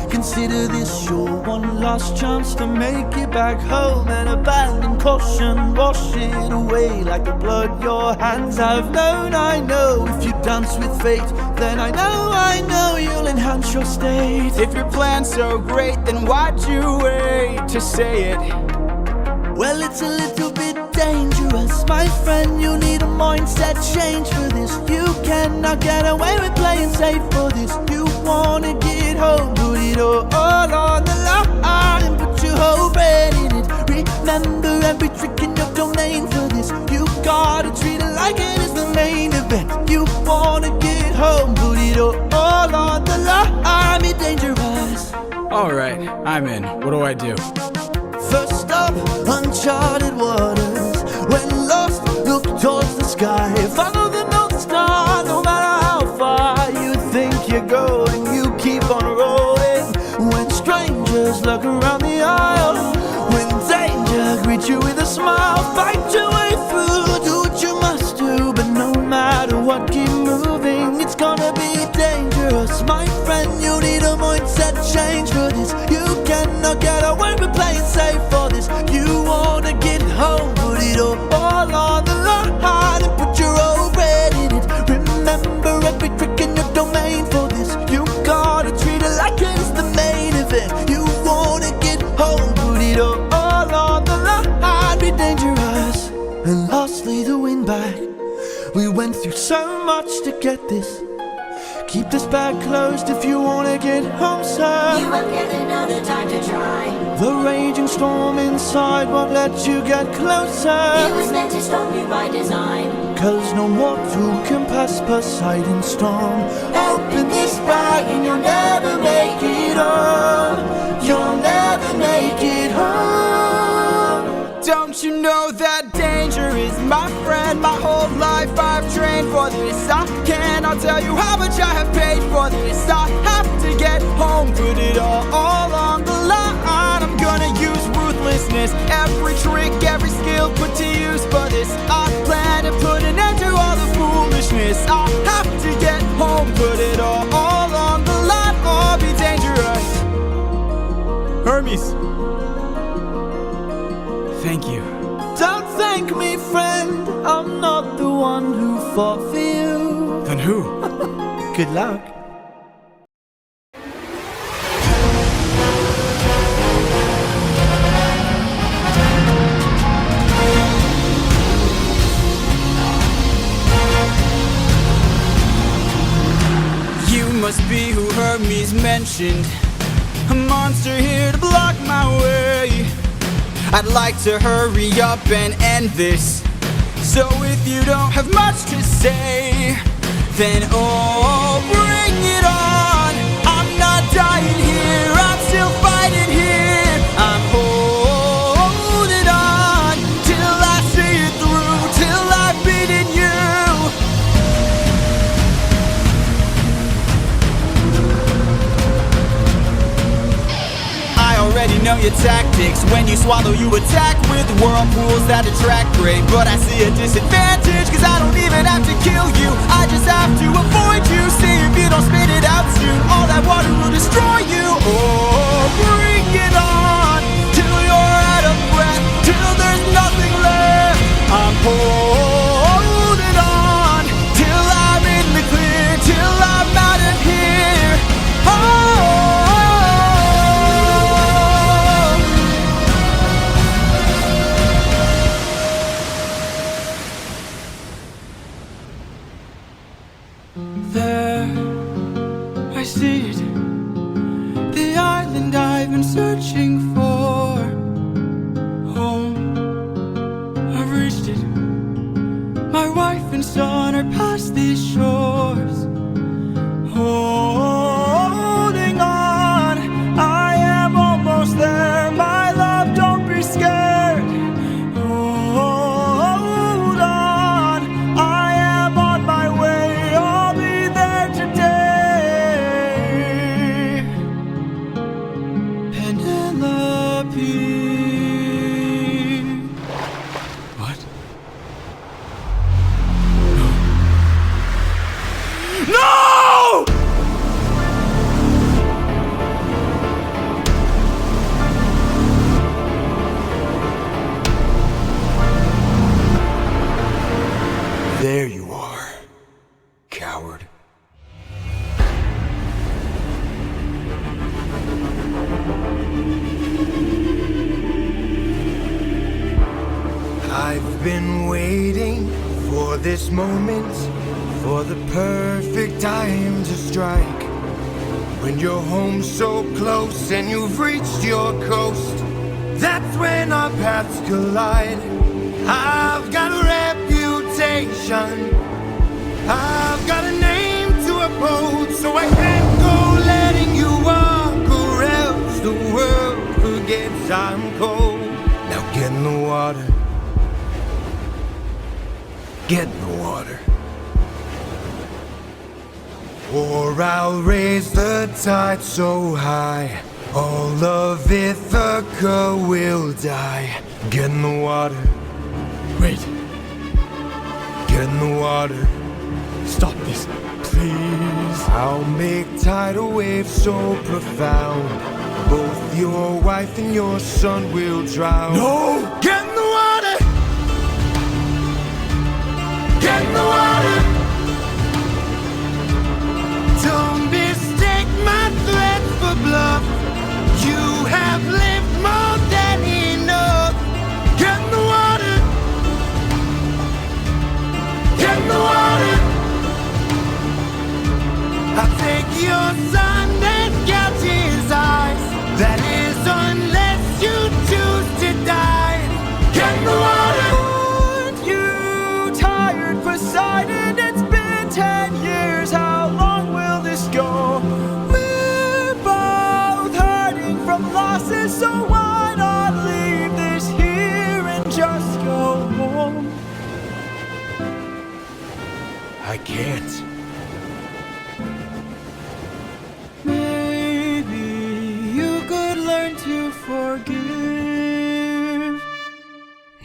Consider this your one last chance to make it back home and abandon caution. Wash it away like the blood your hands have known. I know if you dance with fate, then I know you'll enhance your state. If your plan's so great, then why'd you wait to say it? Well, it's a little bit dangerous, my friend. You need a mindset change for this. You cannot get away with playing safe for this. You wanna get home, put it all on the line and put your whole brain in it. Remember every trick in your domain for this. You gotta treat it like it is the main event. You wanna get home, put it all on the line. Be dangerous. Alright, I'm in. What do I do? First stop, uncharted waters. When lost, look towards the sky. Follow the North Star, no matter how far you think you're going. You keep on rolling. When strangers look around the aisle, when danger greets you with a smile, fight your way through. Do what you must do, but no matter what, keep moving. It's gonna be dangerous, my friend. You need a mindset change for this. You cannot get away with playing safe for this. You wanna get home, put it all on the line and put your whole bread in it. Remember every trick in your domain for this. You gotta treat it like it's the main event. You wanna get home, put it all on the line, be dangerous. And lastly, the win back. We went through so much to get this. Keep this bag closed if you wanna get home, sir. You won't get another time to try. The raging storm inside won't let you get closer. It was meant to stop you by design. 'Cause no mortal can pass Poseidon's storm. Open this bag and you'll never make it home. You'll never make it home. Don't you know that danger is my friend? My whole life I've trained for this. I cannot tell you how much I have paid for this. I have to get home, put it all on the line. I'm gonna use ruthlessness, every trick, every skill put to use for this. I plan to put an end to all the foolishness. I have to get home, put it all on the line, or be dangerous. Hermes, thank you. Don't thank me, fought for you. Then who? Good luck. You must be who Hermes mentioned, a monster here to block my way. I'd like to hurry up and end this, so if you don't have much to say, then oh, bring it on. I'm not dying here, I'm still fighting here. I'm holding on till I see it through, till I've beaten you. I already know your tactics. When you swallow, you attack with whirlpools that attract prey. But I see a disadvantage, cause I don't even have to kill you, I just have to avoid you. See if you don't spit it out soon, all that water will destroy you. Oh, bring it on till you're out of breath, till there's nothing left. I'm holding on till I'm in the clear, till I'm out of here. Oh, there, I see it, the island I've been searching for. Home, I've reached it. My wife and son are past these shores. Holding on, I am almost there. My love, don't be scared. Hold on, I am on my way. I'll be there today. Penelope. What? No! There you are, coward. I've been waiting for this moment, for the perfect time to strike. When you're home so close and you've reached your coast, that's when our paths collide. I've got a reputation, I've got a name to uphold, so I can't go letting you walk, or else the world forgets I'm cold. Now get in the water, get in the water, or I'll raise the tide so high, all of Ithaca will die. Get in the water. Wait. Get in the water. Stop this, please. I'll make tidal waves so profound, both your wife and your son will drown. No! Get in the water! Get in the water! Don't mistake my threats for bluff. You have lived more than enough. Get in the water! Get in the water! I'll take your son and gouge his eyes. That is unless you choose to die. Get in the water! Aren't you tired, Poseidon? It's been 10 years. How long will this go? We're both hurting from losses, so why not leave this here and just go home? I can't. Maybe you could learn to forgive.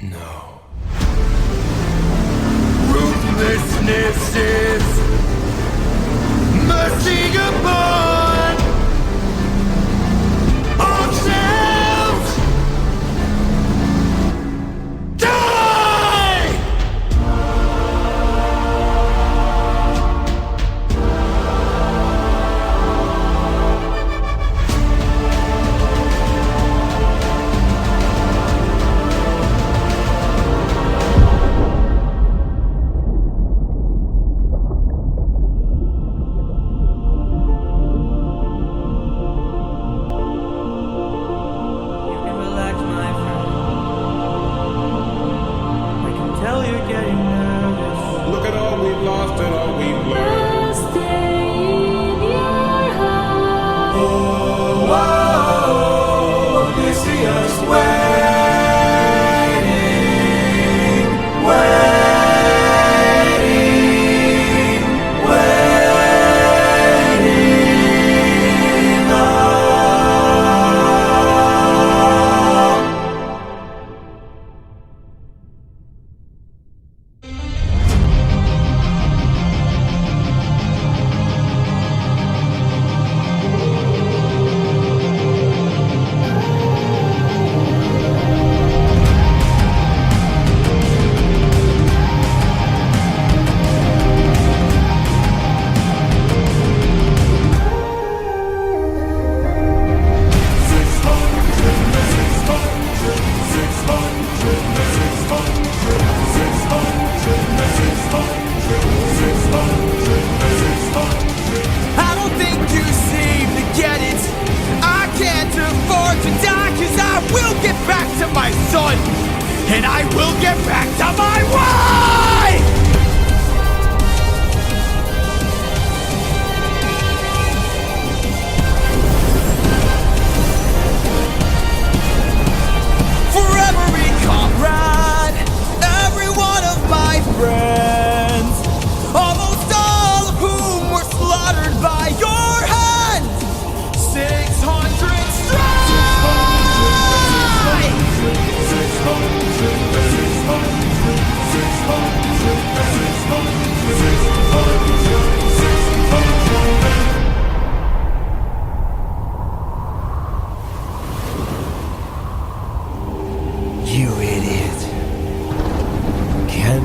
No. Ruthlessness is mercy upon ourselves. Die!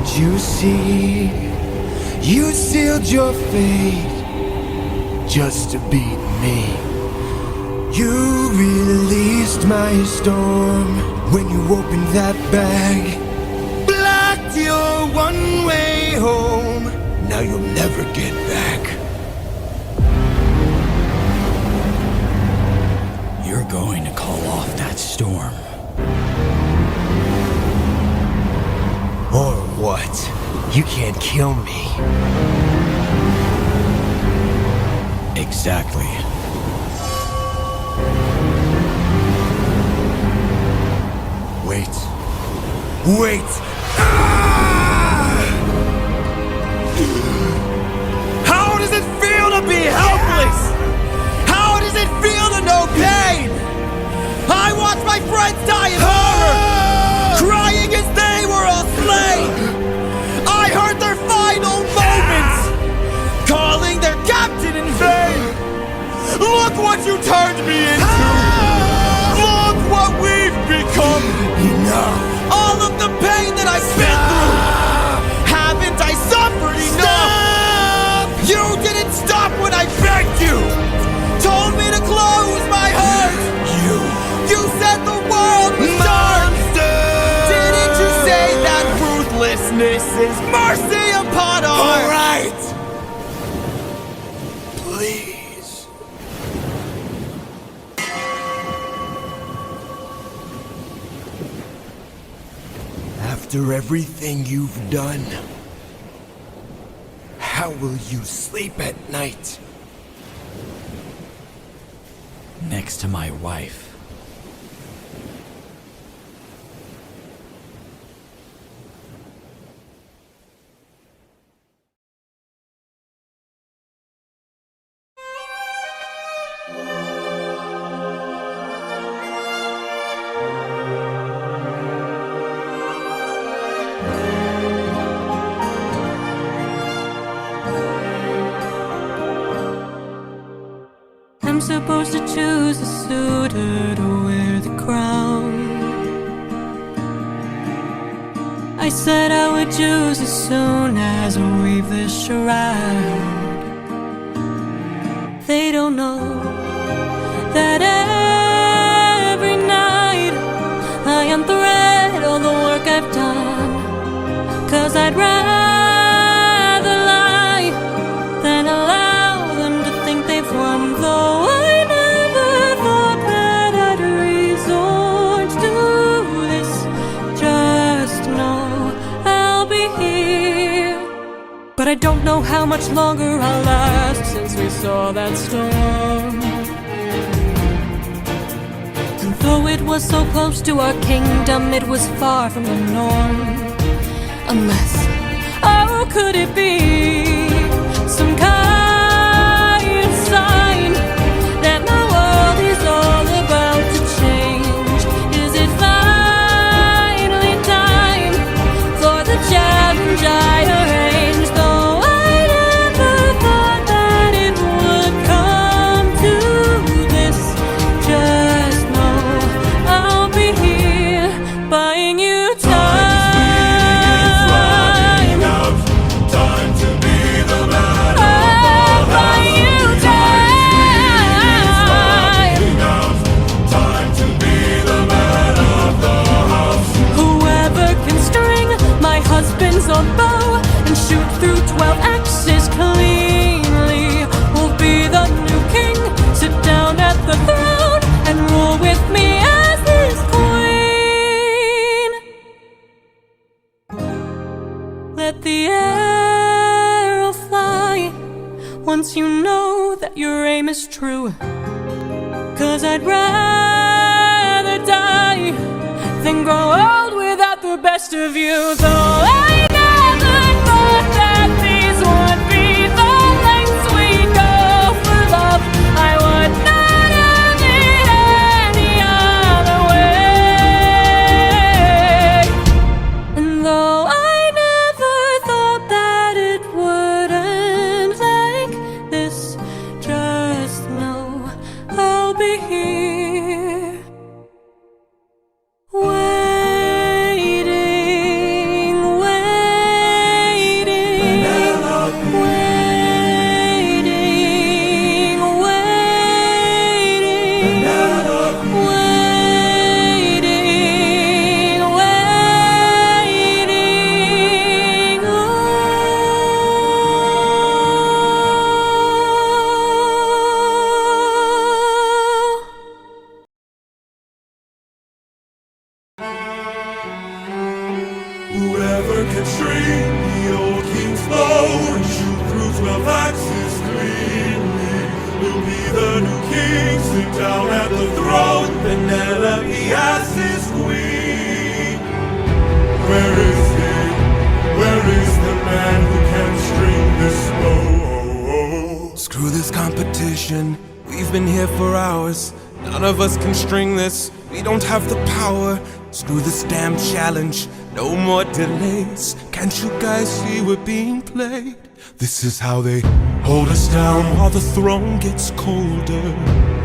Can't you see? You sealed your fate just to beat me. You released my storm when you opened that bag. Blocked your one-way home. Now you'll never get back. You're going to call off that storm. Or what? You can't kill me. Exactly. Wait. Wait! Ah! How does it feel to be helpless? How does it feel to know pain? I watched my friends die in horror, crying as they were all slain. I heard their final moments, calling their captain in vain. Look what you turned me into. Look what we've become. Enough. All of the pain that I've been through. Haven't I suffered enough? You didn't stop when I begged you. Told me to close my heart. You said the world was dark. Didn't you say that ruthlessness is mercy upon our... All right. Please. After everything you've done, how will you sleep at night? Next to my wife. I'm supposed to choose a suitor to wear the crown. I said I would choose as soon as I weave this shroud. They don't know that every night I unthread all the work I've done. 'Cause I'd rather lie than allow them to think they've won. Though I never thought that I'd resort to this. Just know I'll be here. But I don't know how much longer I'll last since we saw that storm. And though it was so close to our kingdom, it was far from the norm. Unless, oh, could it be some kind of sign that my world is all about to change? Is it finally time for the challenge I arranged? Though I never thought that it would come to this. Just know I'll be here buying you time. Time to be the man of Buying you time. Time to be the man of the house. Whoever can string my husband's own bow and shoot through 12 axes cleanly will be the new king. Sit down at the throne and rule with me as his queen. Let the arrow fly once you know that your aim is true. 'Cause I'd rather die than grow old without the best of you. Though I never thought that these would be the lengths we go for love, I would not have it any other way. And though I never thought that it would end like this, just know I'll be here waiting, waiting. king sit down at the throne. Penelope as his queen. Where is he? Where is the man who can string this bow? Screw this competition. We've been here for hours. None of us can string this. We don't have the power. Screw this damn challenge. No more delays. Can't you guys see we're being played? This is how they hold us down while the throne gets colder.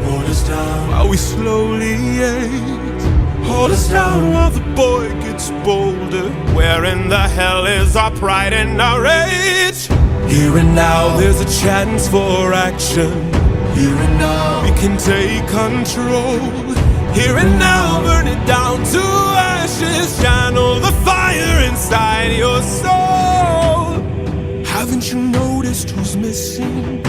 Hold us down while we slowly age. Hold us down while the boy gets bolder. Where in the hell is our pride and our rage? Here and now there's a chance for action. Here and now we can take control. Here and now burn it down to ashes. Channel the fire inside your soul. Haven't you noticed who's missing?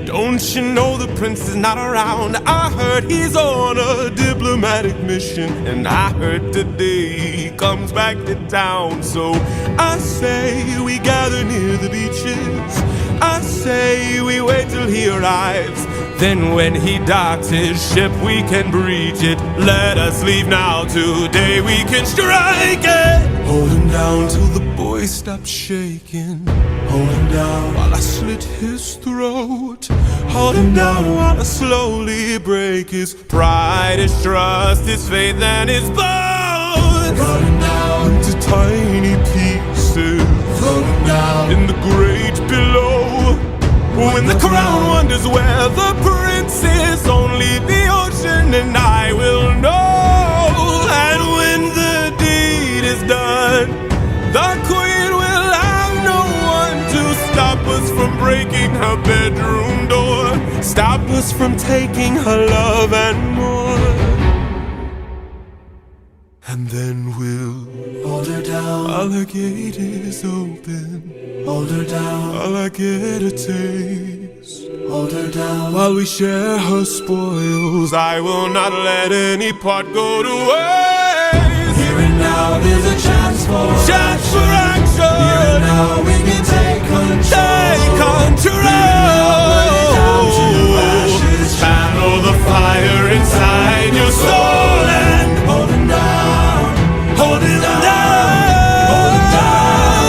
Don't you know the prince is not around? I heard he's on a diplomatic mission, and I heard today he comes back to town. So I say we gather near the beaches. I say we wait till he arrives. Then when he docks his ship we can breach it. Let us leave now, today we can strike it. Hold him down till the boy stops shaking. Hold him down while I slit his throat. Hold him down while I slowly break his pride, his trust, his faith and his bones. Cut him down into tiny pieces. Throw him down in the great below. When the crown wonders where the prince is, only the ocean and I will know. And when the deed is done, the queen will have no one to stop us from breaking her bedroom door. Stop us from taking her love and more. And then we'll hold her down while her gate is open. Hold her down while I get a taste. Hold her down while we share her spoils. I will not let any part go to waste. Here and now there's a chance for action. Here and now we can take control. Take control. Channel the fire inside your soul and hold him down. Hold him down. Hold him down.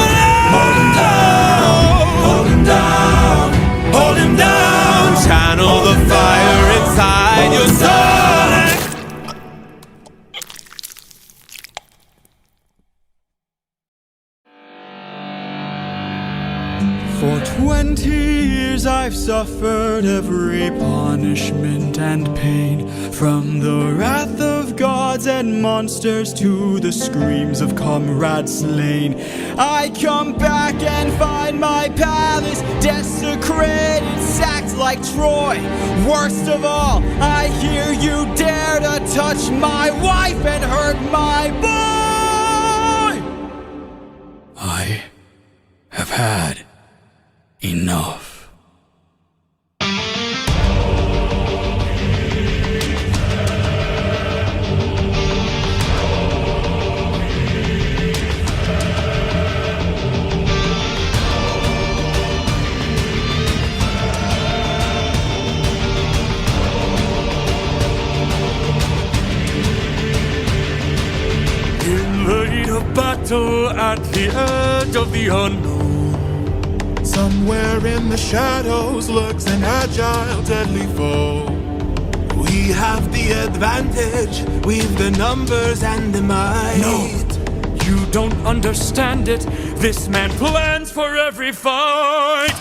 Hold him down. Hold him down. Hold him down. Channel the fire inside your soul and For 20 years I've suffered every punishment and pain, from the wrath of gods and monsters to the screams of comrades slain. I come back and find my palace desecrated, sacked like Troy. Worst of all, I hear you dare to touch my wife and hurt my boy. I have had enough. In the heat of battle at the edge of the unknown, somewhere in the shadows lurks an agile, deadly foe. We have the advantage, we've the numbers and the might. No, you don't understand it. This man plans for every fight.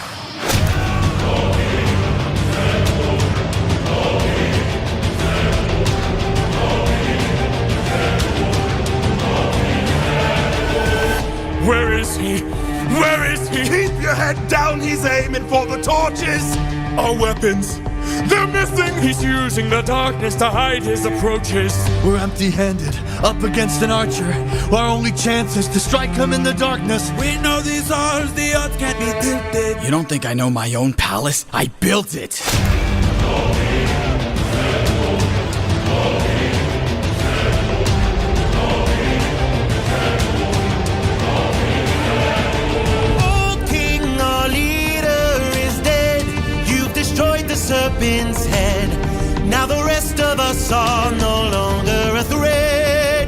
Where is he? Where is he? Keep your head down, he's aiming for the torches. Our weapons, they're missing. He's using the darkness to hide his approaches. We're empty-handed, up against an archer. Our only chance is to strike him in the darkness. We know these odds, the odds can't be tilted. You don't think I know my own palace? I built it. Serpent's head. us are no longer a threat.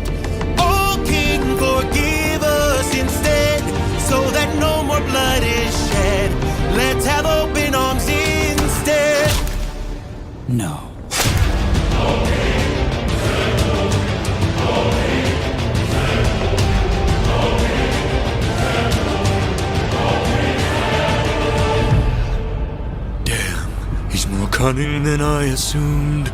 Oh King, forgive us instead, so that no more blood is shed. Let's have open arms instead. No. He's more cunning than I assumed.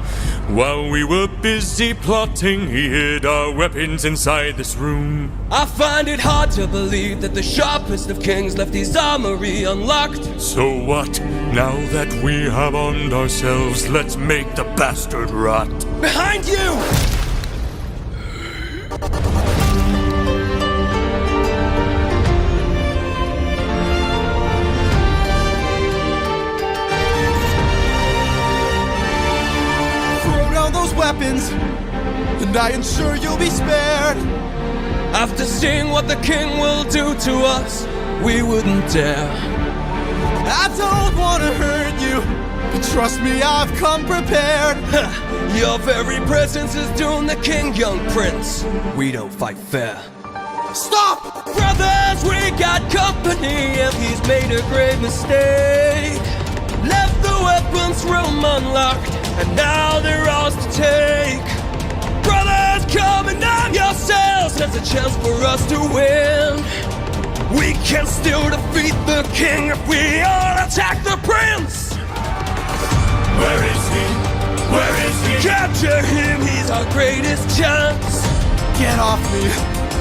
While we were busy plotting, he hid our weapons inside this room. I find it hard to believe that the sharpest of kings left his armory unlocked. So what? Now that we have armed ourselves, let's make the bastard rot. Behind you! Weapons, and I ensure you'll be spared. After seeing what the king will do to us, we wouldn't dare. I don't want to hurt you, but trust me, I've come prepared. Your very presence is doomed the king, young prince. We don't fight fair. Stop! Brothers, we got company, and he's made a grave mistake. Left the weapons room unlocked, and now they're ours to take. Brothers, come and arm yourselves. There's a chance for us to win. We can still defeat the king if we all attack the prince. Where is he? Where is he? Capture him, he's our greatest chance. Get off me!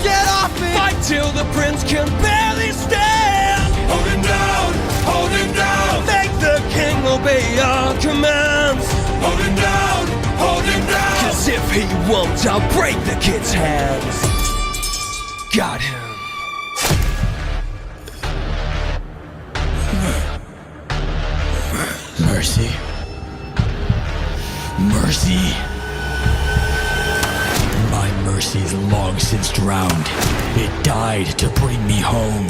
Get off me! Fight till the prince can barely stand. Hold him down! Hold him down! Make the king obey our commands. Hold him down! Hold him down! 'Cause if he won't, I'll break the kid's hands. Got him. Mercy. Mercy. My mercy is long since drowned. It died to bring me home.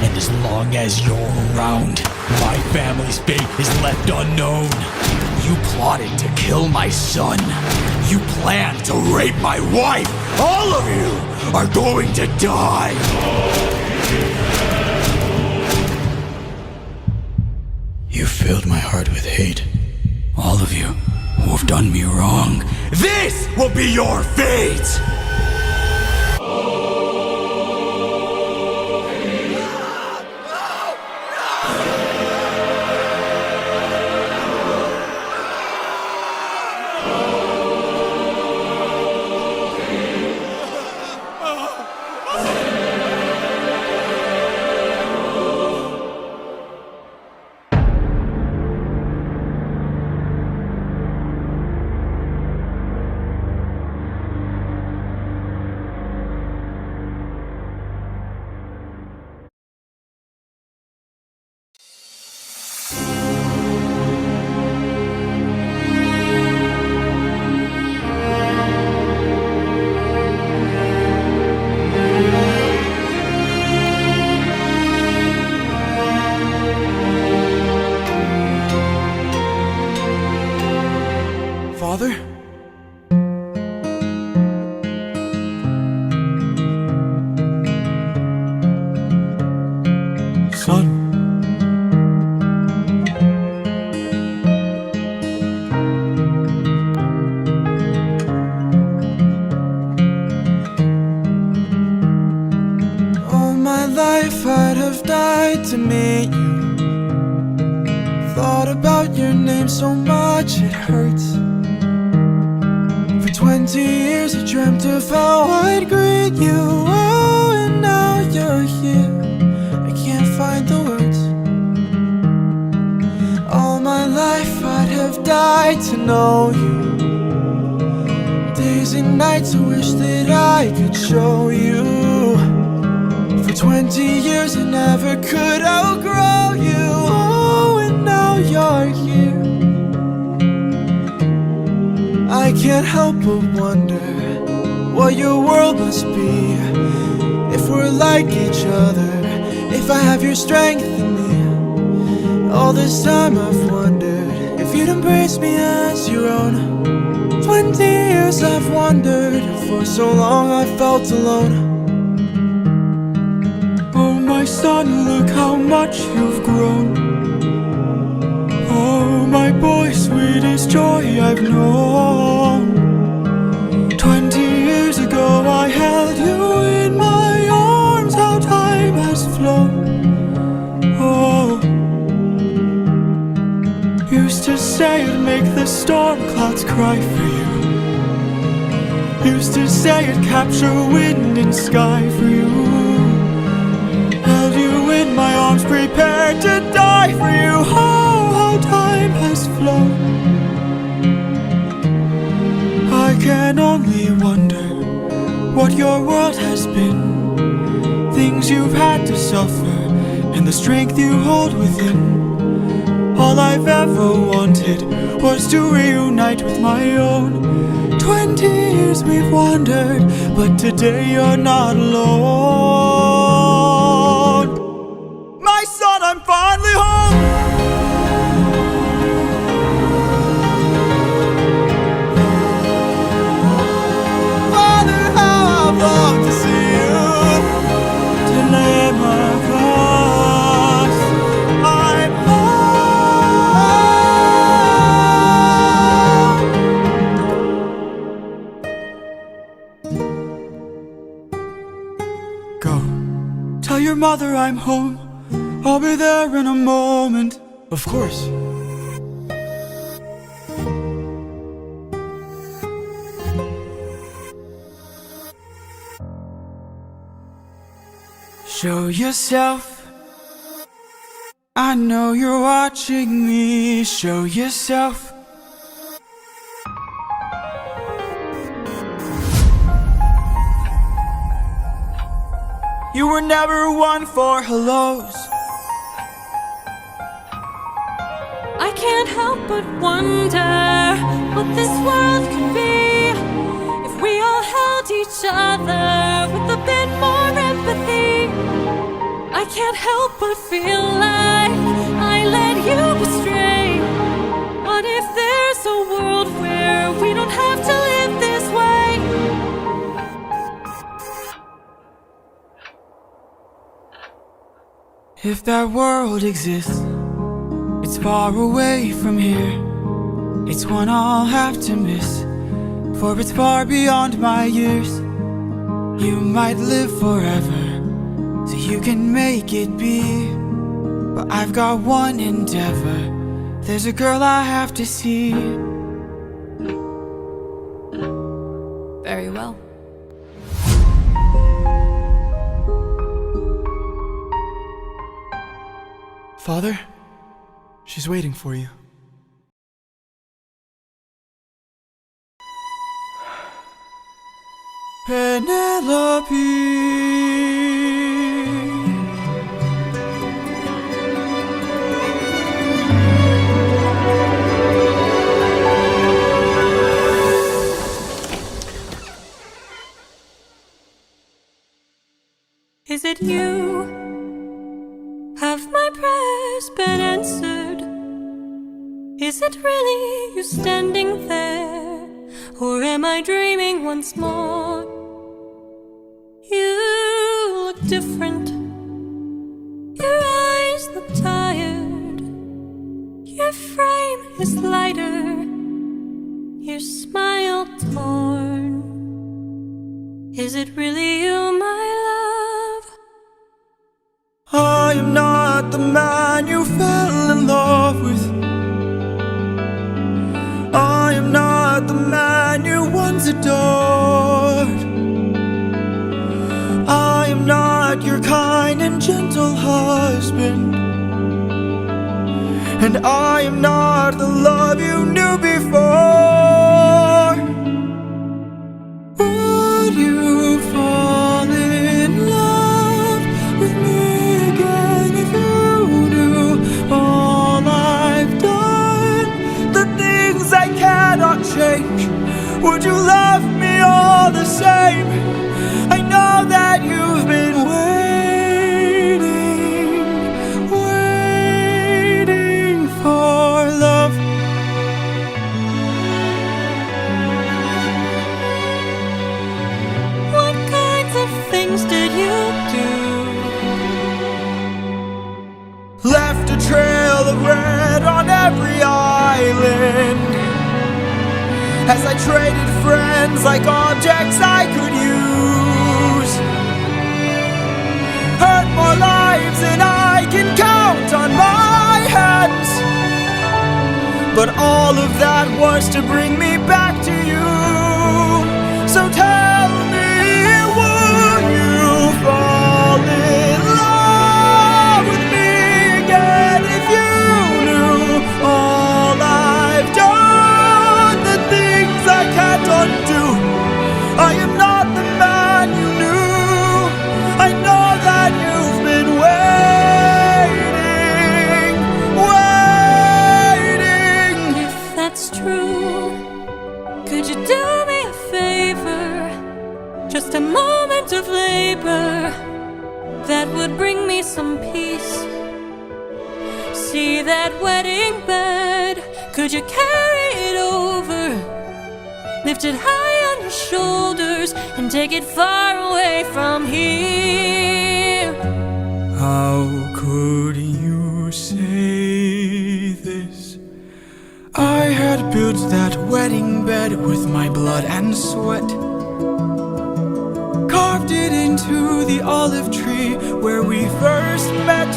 And as long as you're around, my family's fate is left unknown. You plotted to kill my son. You planned to rape my wife. All of you are going to die. You filled my heart with hate. All of you who have done me wrong. This will be your fate! Father? Son. All my life I'd have died to meet you. Thought about your name so much it hurts. For 20 years I dreamt of how I'd greet you. Oh, and now you're here. I can't find the words. All my life I'd have died to know you. Days and nights I wish that I could show you. For 20 years I never could outgrow you. Oh, and now you're here. I can't help but wonder what your world must be. If we're like each other, if I have your strength in me. All this time I've wondered if you'd embrace me as your own. 20 years I've wandered, for so long I felt alone. Oh my son, look how much you've grown. Oh my boy, sweetest joy I've known. 20 years ago I held you in my arms, how time has flown. Oh, used to say it'd make the storm clouds cry for you. Used to say it'd capture wind and sky for you. Held you in my arms, prepared to die for you. Oh, how time has flown. I can only wonder what your world has been. Things you've had to suffer and the strength you hold within. All I've ever wanted was to reunite with my own. 20 years we've wandered, but today you're not alone. My son, I'm finally home. Father, how I've longed to see you. Telemachus, I'm home. Go, tell your mother I'm home. I'll be there in a moment. Of course. Show yourself. I know you're watching me. Show yourself. You were never one for hellos. I can't help but wonder what this world could be if we all held each other with a bit more empathy. I can't help but feel like I led you astray. What if there's a world where we don't have to live this way? If that world exists, it's far away from here. It's one I'll have to miss, for it's far beyond my years. You might live forever, so you can make it be. But I've got one endeavor. There's a girl I have to see. Very well. Father, she's waiting for you. Penelope. Is it you? Have my prayers been answered? Is it really you standing there? Or am I dreaming once more? You look different. Your eyes look tired. Your frame is lighter. Your smile torn. Is it really you, my love? I am not the man you fell in love with. I am not the man you once adored. I am not your kind and gentle husband. And I am not the love you knew before. Would you fall in love with me again if you knew all I've done, the things I cannot change? Would you love me all the same? I know that you've been waiting for love. left a trail of red on every island. As I traded friends like objects I could use, hurt more lives than I can count on my hands. But all of that was to bring me back to you. So tell me, would you fall in love with me again if you knew all I've done, the things I can't undo? I am not the man you knew. I know that you've been waiting. If that's true, could you do me a favor? Just a moment of labor that would bring me some peace. See that wedding bed, could you carry it over? Lift it high on your shoulders and take it far away from here. How could you say this? I had built that wedding bed with my blood and sweat, carved it into the olive tree where we first met,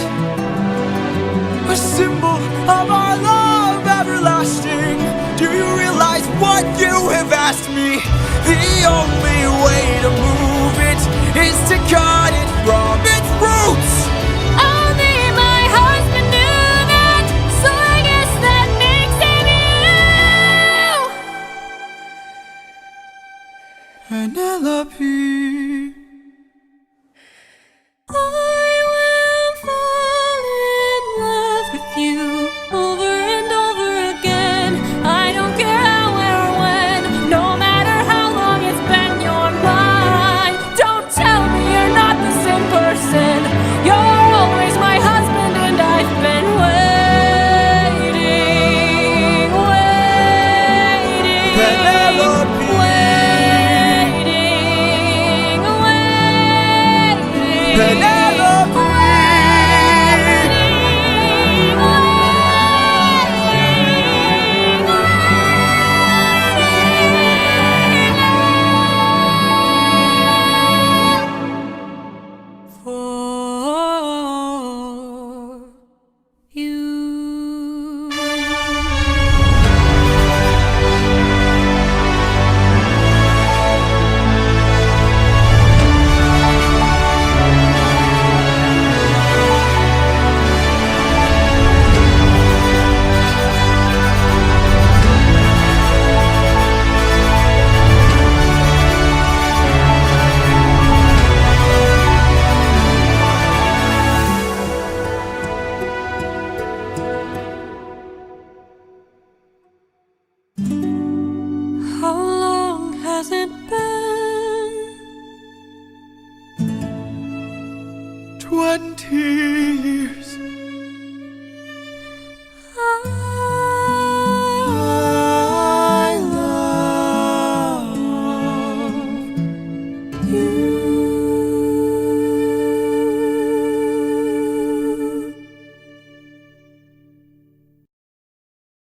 a symbol of our love everlasting. Do you realize what you have asked me? The only way to move it is to cut it from it.